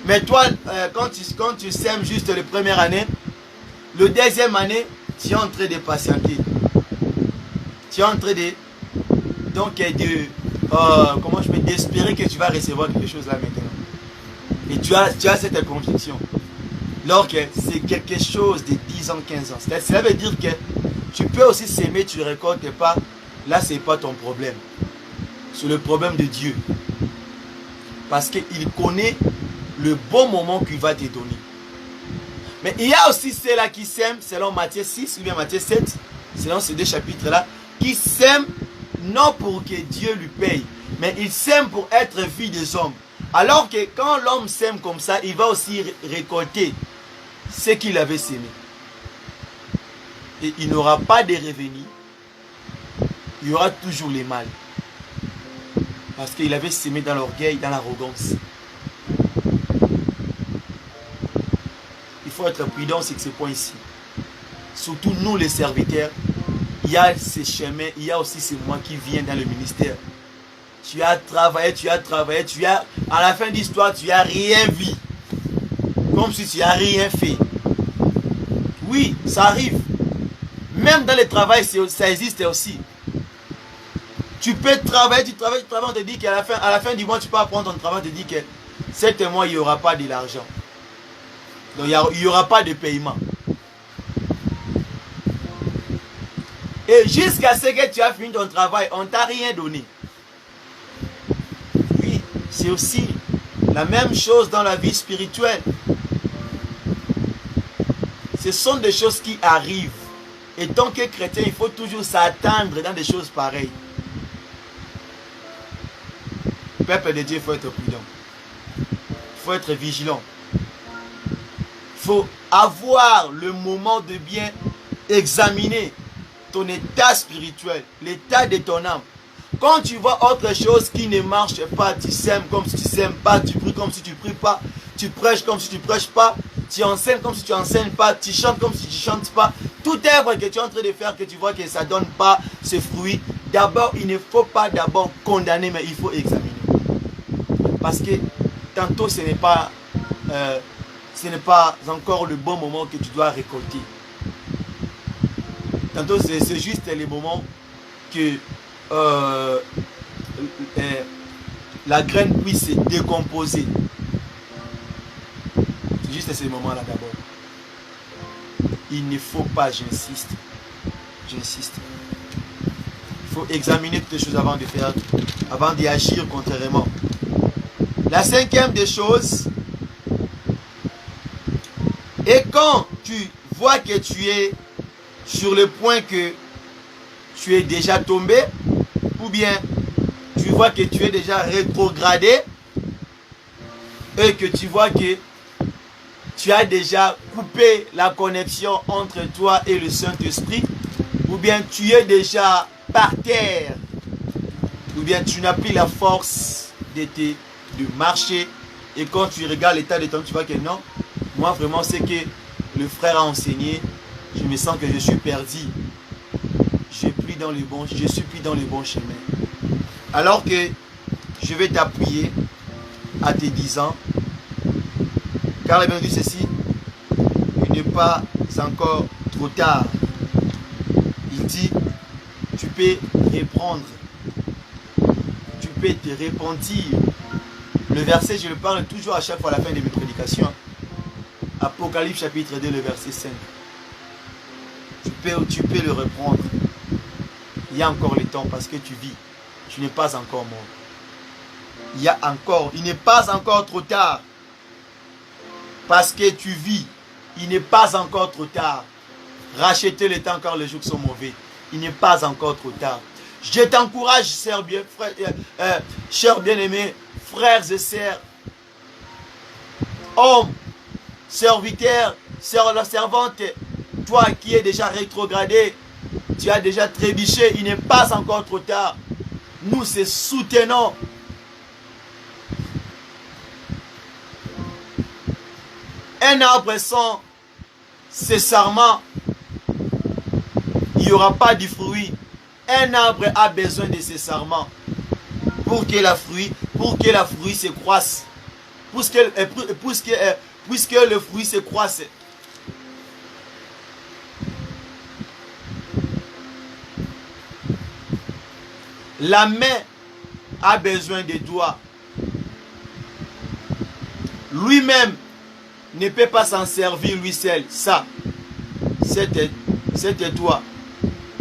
Mais toi, quand tu sèmes juste la première année, le deuxième année, tu es en train de patienter. Tu es en train de, comment je peux d'espérer que tu vas recevoir quelque chose là maintenant. Et tu as cette conviction. Alors que c'est quelque chose de 10 ans, 15 ans. Cela veut dire que tu peux aussi s'aimer, tu ne récoltes pas. Là, ce n'est pas ton problème. C'est le problème de Dieu. Parce qu'il connaît le bon moment qu'il va te donner. Mais il y a aussi ceux-là qui s'aiment, selon Matthieu 6 ou bien Matthieu 7, selon ces deux chapitres-là, qui s'aiment non pour que Dieu lui paye, mais ils s'aiment pour être fils des hommes. Alors que quand l'homme sème comme ça, il va aussi récolter ce qu'il avait sémé. Et il n'aura pas de revenus. Il y aura toujours les mal. Parce qu'il avait sémé dans l'orgueil, dans l'arrogance. Il faut être prudent sur ce point ici. Surtout nous les serviteurs, il y a ces chemins, il y a aussi ces mois qui viennent dans le ministère. Tu as travaillé, à la fin de l'histoire, tu n'as rien vu. Comme si tu n'as rien fait. Oui, ça arrive. Même dans le travail, ça existe aussi. Tu peux travailler, on te dit qu'à la fin du mois, tu peux apprendre ton travail, on te dit que 7 mois, il n'y aura pas de l'argent. Donc, il n'y aura pas de paiement. Et jusqu'à ce que tu as fini ton travail, on ne t'a rien donné. Oui, c'est aussi la même chose dans la vie spirituelle. Ce sont des choses qui arrivent. Et tant que chrétien, il faut toujours s'attendre dans des choses pareilles. Peuple de Dieu, il faut être prudent. Il faut être vigilant. Il faut avoir le moment de bien examiner ton état spirituel, l'état de ton âme. Quand tu vois autre chose qui ne marche pas, tu sèmes comme si tu sèmes pas, tu pries comme si tu pries pas, tu prêches comme si tu prêches pas, tu enseignes comme si tu enseignes pas, tu chantes comme si tu chantes pas. Toute œuvre que tu es en train de faire, que tu vois que ça ne donne pas ce fruit, d'abord, il ne faut pas d'abord condamner, mais il faut examiner. Parce que tantôt ce n'est pas encore le bon moment que tu dois récolter. Tantôt c'est juste les moments que la graine puisse se décomposer. C'est juste ces moments-là d'abord. Il ne faut pas, j'insiste. Il faut examiner toutes les choses avant de faire, avant d'y agir contrairement. La cinquième des choses, et quand tu vois que tu es sur le point que tu es déjà tombé, ou bien tu vois que tu es déjà rétrogradé, et que tu vois que tu as déjà coupé la connexion entre toi et le Saint-Esprit, ou bien tu es déjà par terre, ou bien tu n'as plus la force de marcher, et quand tu regardes l'état de ton, tu vois que non, moi vraiment c'est que le frère a enseigné, je me sens que je suis perdu, je suis plus dans le bon chemin. Alors que je vais t'appuyer à te disant, car la Bible dit ceci, il n'est pas encore trop tard. Il dit, tu peux reprendre, tu peux te repentir. Le verset, je le parle toujours à chaque fois à la fin de mes prédications. Apocalypse chapitre 2, le verset 5. Tu peux le reprendre. Il y a encore le temps parce que tu vis. Tu n'es pas encore mort. Il n'est pas encore trop tard. Parce que tu vis. Il n'est pas encore trop tard. Rachetez le temps car les jours sont mauvais. Il n'est pas encore trop tard. Je t'encourage, chers bien-aimés, frères et sœurs, hommes, serviteurs, servantes, toi qui es déjà rétrogradé, tu as déjà trébuché, il n'est pas encore trop tard. Nous se soutenons. Un arbre sans ses sarments, il n'y aura pas de fruit. Un arbre a besoin de ses sarments pour que la fruit se croisse. Puisque le fruit se croisse. La main a besoin des doigts. Lui-même ne peut pas s'en servir lui seul. Ça, c'est toi.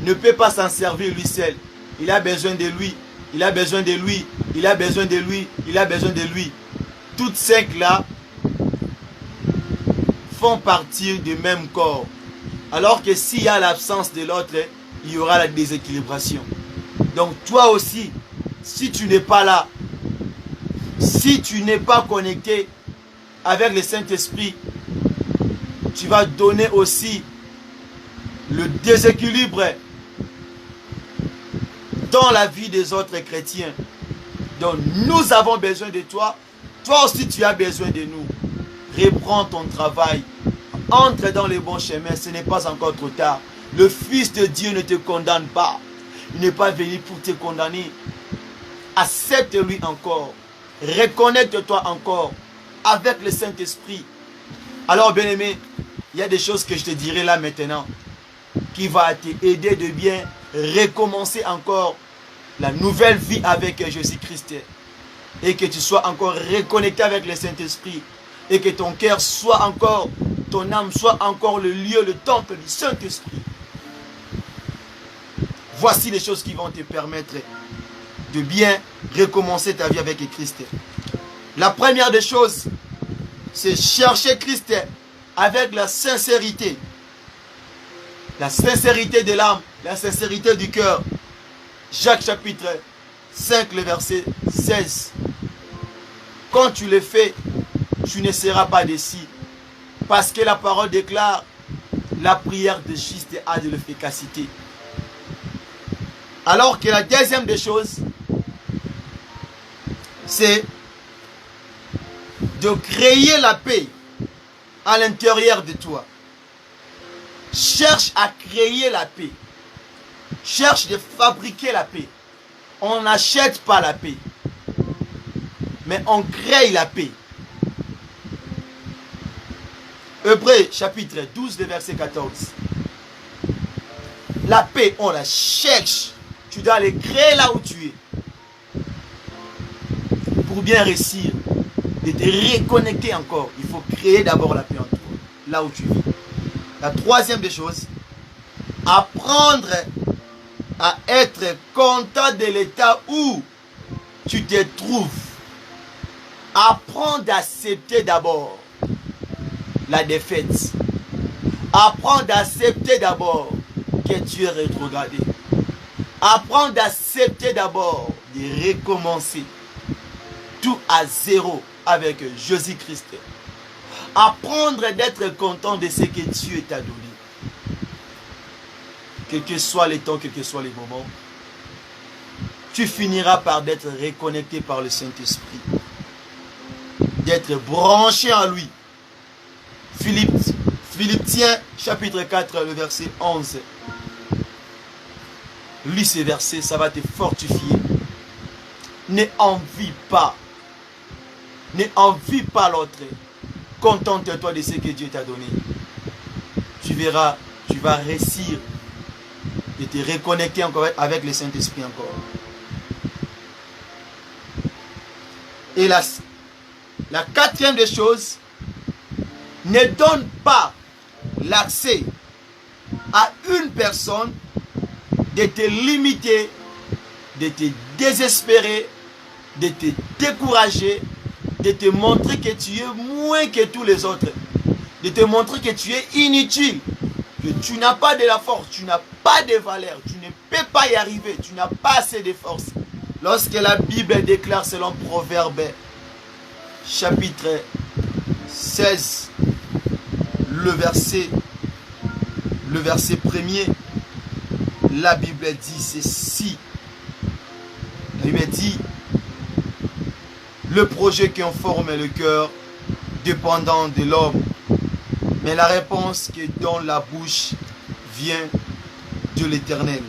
Ne peut pas s'en servir lui seul. Il a besoin de lui. Il a besoin de lui. Il a besoin de lui. Il a besoin de lui. Toutes cinq là font partie du même corps. Alors que s'il y a l'absence de l'autre, il y aura la déséquilibration. Donc toi aussi, si tu n'es pas là, si tu n'es pas connecté avec le Saint-Esprit, tu vas donner aussi le déséquilibre dans la vie des autres chrétiens. Donc nous avons besoin de toi. Toi aussi tu as besoin de nous. Reprends ton travail. Entre dans les bons chemins. Ce n'est pas encore trop tard. Le Fils de Dieu ne te condamne pas. Il n'est pas venu pour te condamner. Accepte-lui encore. Reconnecte-toi encore avec le Saint-Esprit. Alors bien-aimé, il y a des choses que je te dirai là maintenant qui va t'aider de bien recommencer encore la nouvelle vie avec Jésus-Christ. Et que tu sois encore reconnecté avec le Saint-Esprit. Et que ton cœur soit encore, ton âme soit encore le lieu, le temple du Saint-Esprit. Voici les choses qui vont te permettre de bien recommencer ta vie avec Christ. La première des choses, c'est chercher Christ avec la sincérité. La sincérité de l'âme, la sincérité du cœur. Jacques chapitre 5, le verset 16. Quand tu le fais, tu ne seras pas déçu. Parce que la parole déclare, la prière de juste a de l'efficacité. Alors que la deuxième des choses, c'est de créer la paix à l'intérieur de toi. Cherche à créer la paix. Cherche de fabriquer la paix. On n'achète pas la paix, mais on crée la paix. Hébreux chapitre 12, verset 14. La paix, on la cherche. Tu dois aller créer là où tu es. Pour bien réussir, de te reconnecter encore, il faut créer d'abord la paix en toi, là où tu vis. La troisième des choses, apprendre à être content de l'état où tu te trouves. Apprendre à accepter d'abord la défaite. Apprendre à accepter d'abord que tu es rétrogradé. Apprendre à accepter d'abord de recommencer tout à zéro avec Jésus-Christ. Apprendre d'être content de ce que Dieu t'a donné. Quel que soit les temps, quels que soient les moments, tu finiras par d'être reconnecté par le Saint-Esprit. D'être branché en lui. Philippiens chapitre 4, le verset 11. Lis ces versets, ça va te fortifier. Ne envie pas. Ne envie pas l'autre. Contente-toi de ce que Dieu t'a donné. Tu verras, tu vas réussir de te reconnecter encore avec le Saint-Esprit encore. Et la quatrième des choses, ne donne pas l'accès à une personne de te limiter, de te désespérer, de te décourager, de te montrer que tu es moins que tous les autres, de te montrer que tu es inutile, que tu n'as pas de la force, tu n'as pas de valeur, tu ne peux pas y arriver, tu n'as pas assez de force. Lorsque la Bible déclare selon Proverbe, chapitre 16, le verset 1er, la Bible dit ceci. La Bible dit, le projet qui en forme le cœur dépendant de l'homme, mais la réponse qui est dans la bouche vient de l'Éternel.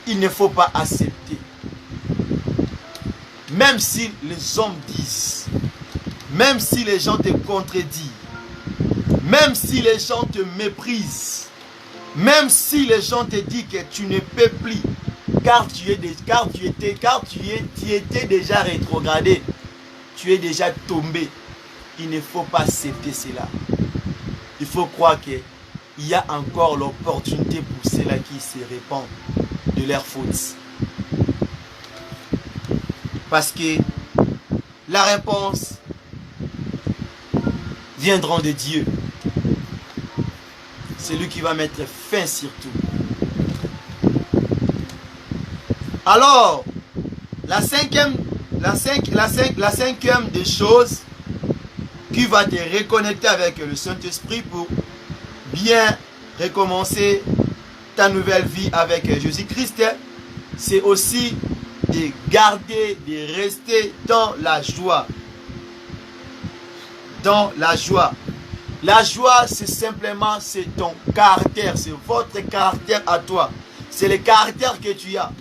Il ne faut pas accepter. Même si les hommes disent, même si les gens te contredisent, même si les gens te méprisent, même si les gens te disent que tu ne peux plus, car tu étais déjà rétrogradé, tu es déjà tombé. Il ne faut pas accepter cela. Il faut croire qu'il y a encore l'opportunité pour ceux-là qui se répandent de leur faute. Parce que la réponse viendra de Dieu. C'est lui qui va mettre fin sur tout. Alors, la cinquième des choses qui va te reconnecter avec le Saint-Esprit pour bien recommencer ta nouvelle vie avec Jésus-Christ, c'est aussi de garder, de rester dans la joie. Dans la joie. La joie, c'est simplement, c'est ton caractère, c'est votre caractère à toi. C'est le caractère que tu as.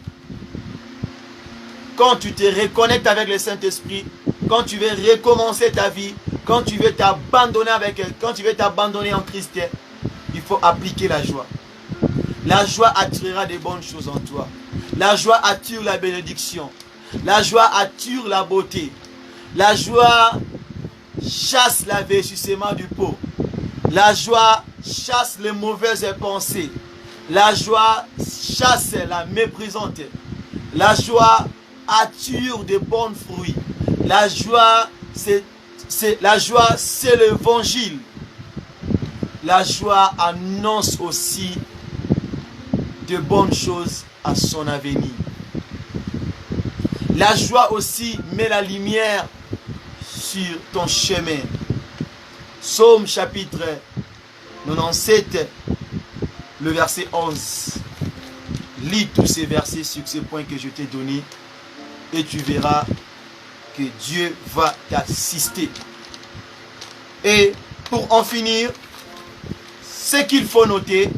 Quand tu te reconnectes avec le Saint-Esprit, quand tu veux recommencer ta vie, quand tu veux t'abandonner en Christ, il faut appliquer la joie. La joie attirera des bonnes choses en toi. La joie attire la bénédiction. La joie attire la beauté. La joie chasse l'avertissement du pot. La joie chasse les mauvaises pensées. La joie chasse la méprisante. La joie attire de bons fruits. La joie, c'est l'évangile. La joie annonce aussi de bonnes choses à son avenir. La joie aussi met la lumière sur ton chemin. Psaume chapitre 97, le verset 11. Lis tous ces versets sur ces points que je t'ai donnés et tu verras que Dieu va t'assister. Et pour en finir, ce qu'il faut noter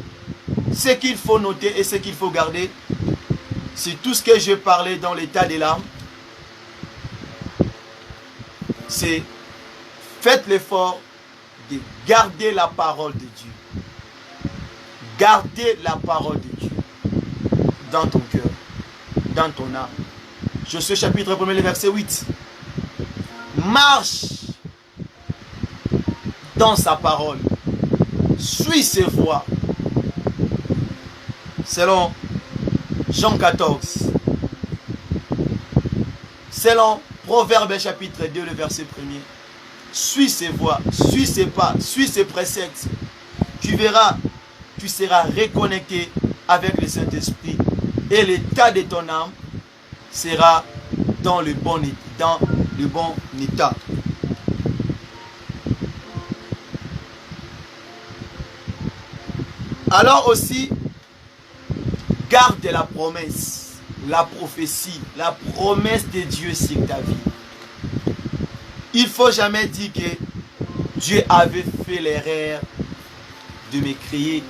et ce qu'il faut garder, c'est tout ce que j'ai parlé dans l'état des larmes. C'est faites l'effort de garder la parole de Dieu. Gardez la parole de Dieu dans ton cœur, dans ton âme. Josué chapitre 1, le verset 8. Marche dans sa parole. Suis ses voies. Selon Jean 14. Selon Proverbe chapitre 2, le verset 1er. Suis ses voies, suis ses pas, suis ses préceptes. Tu verras, tu seras reconnecté avec le Saint-Esprit et l'état de ton âme sera dans le bon état. Alors aussi, garde la promesse, la prophétie, la promesse de Dieu sur ta vie. Il ne faut jamais dire que Dieu avait fait l'erreur de me créer.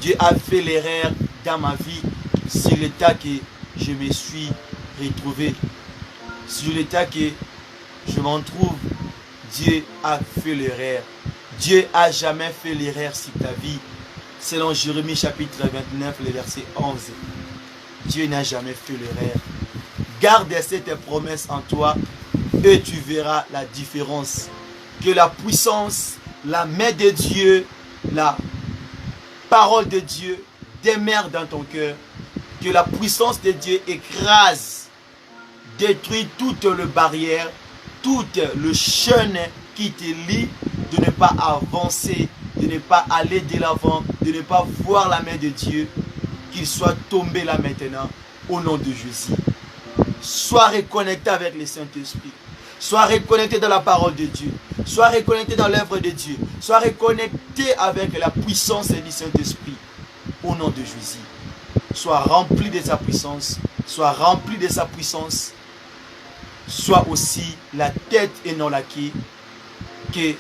Dieu a fait l'erreur dans ma vie sur l'état que je me suis retrouvé. Sur l'état que je m'en trouve, Dieu a fait l'erreur. Dieu n'a jamais fait l'erreur sur ta vie. Selon Jérémie chapitre 29, le verset 11. Dieu n'a jamais fait l'erreur. Garde cette promesse en toi et tu verras la différence. Que la puissance, la main de Dieu, la parole de Dieu demeure dans ton cœur. Que la puissance de Dieu écrase, détruit toute les barrière, tout le chaîne qui te lie de ne pas avancer, de ne pas aller de l'avant, de ne pas voir la main de Dieu, qu'il soit tombé là maintenant, au nom de Jésus. Sois reconnecté avec le Saint-Esprit. Sois reconnecté dans la parole de Dieu. Sois reconnecté dans l'œuvre de Dieu. Sois reconnecté avec la puissance du Saint-Esprit, au nom de Jésus. Sois rempli de sa puissance. Sois rempli de sa puissance. Sois aussi la tête et non la queue. Que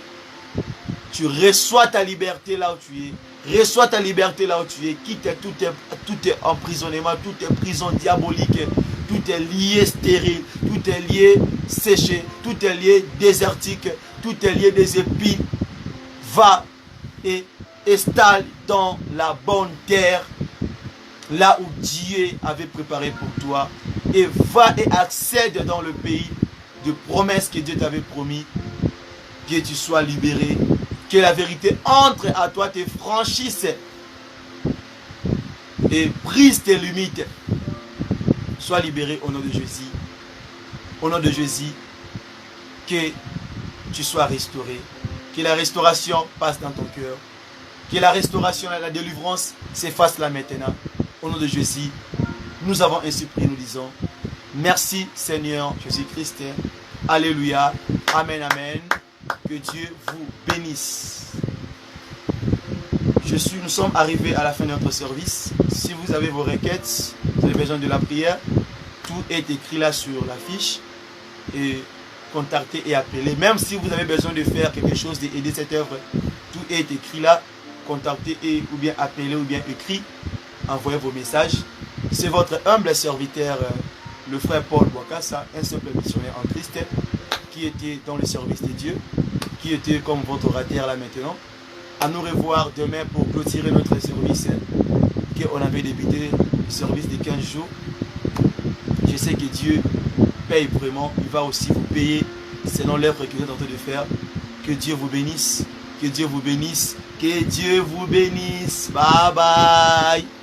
tu reçois ta liberté là où tu es. Reçois ta liberté là où tu es. Quitte tout est emprisonnement, tout est prison diabolique. Tout est lié stérile. Tout est lié séché. Tout est lié désertique. Tout est lié des épines. Va et installe dans la bonne terre. Là où Dieu avait préparé pour toi. Et va et accède dans le pays de promesses que Dieu t'avait promis. Que tu sois libéré. Que la vérité entre à toi, te franchisse et brise tes limites. Sois libéré au nom de Jésus. Au nom de Jésus, que tu sois restauré. Que la restauration passe dans ton cœur. Que la restauration et la délivrance s'effacent là maintenant. Au nom de Jésus, nous avons ainsi prié, nous disons, merci Seigneur Jésus-Christ. Alléluia. Amen, amen. Que Dieu vous bénisse. Nous sommes arrivés à la fin de notre service. Si vous avez vos requêtes, vous avez besoin de la prière, tout est écrit là sur la fiche. Et contactez et appelez. Même si vous avez besoin de faire quelque chose, d'aider cette œuvre, tout est écrit là. Contactez et ou bien appelez ou bien écrit. Envoyez vos messages. C'est votre humble serviteur, le frère Paul Bouakassa, un simple missionnaire en Christ, qui était dans le service de Dieu, qui était comme votre orateur là maintenant. À nous revoir demain pour clôturer notre service qu'on avait débuté, le service de 15 jours. Je sais que Dieu paye vraiment, il va aussi vous payer selon l'œuvre que vous êtes en train de faire. Que Dieu vous bénisse, que Dieu vous bénisse, que Dieu vous bénisse. Bye bye.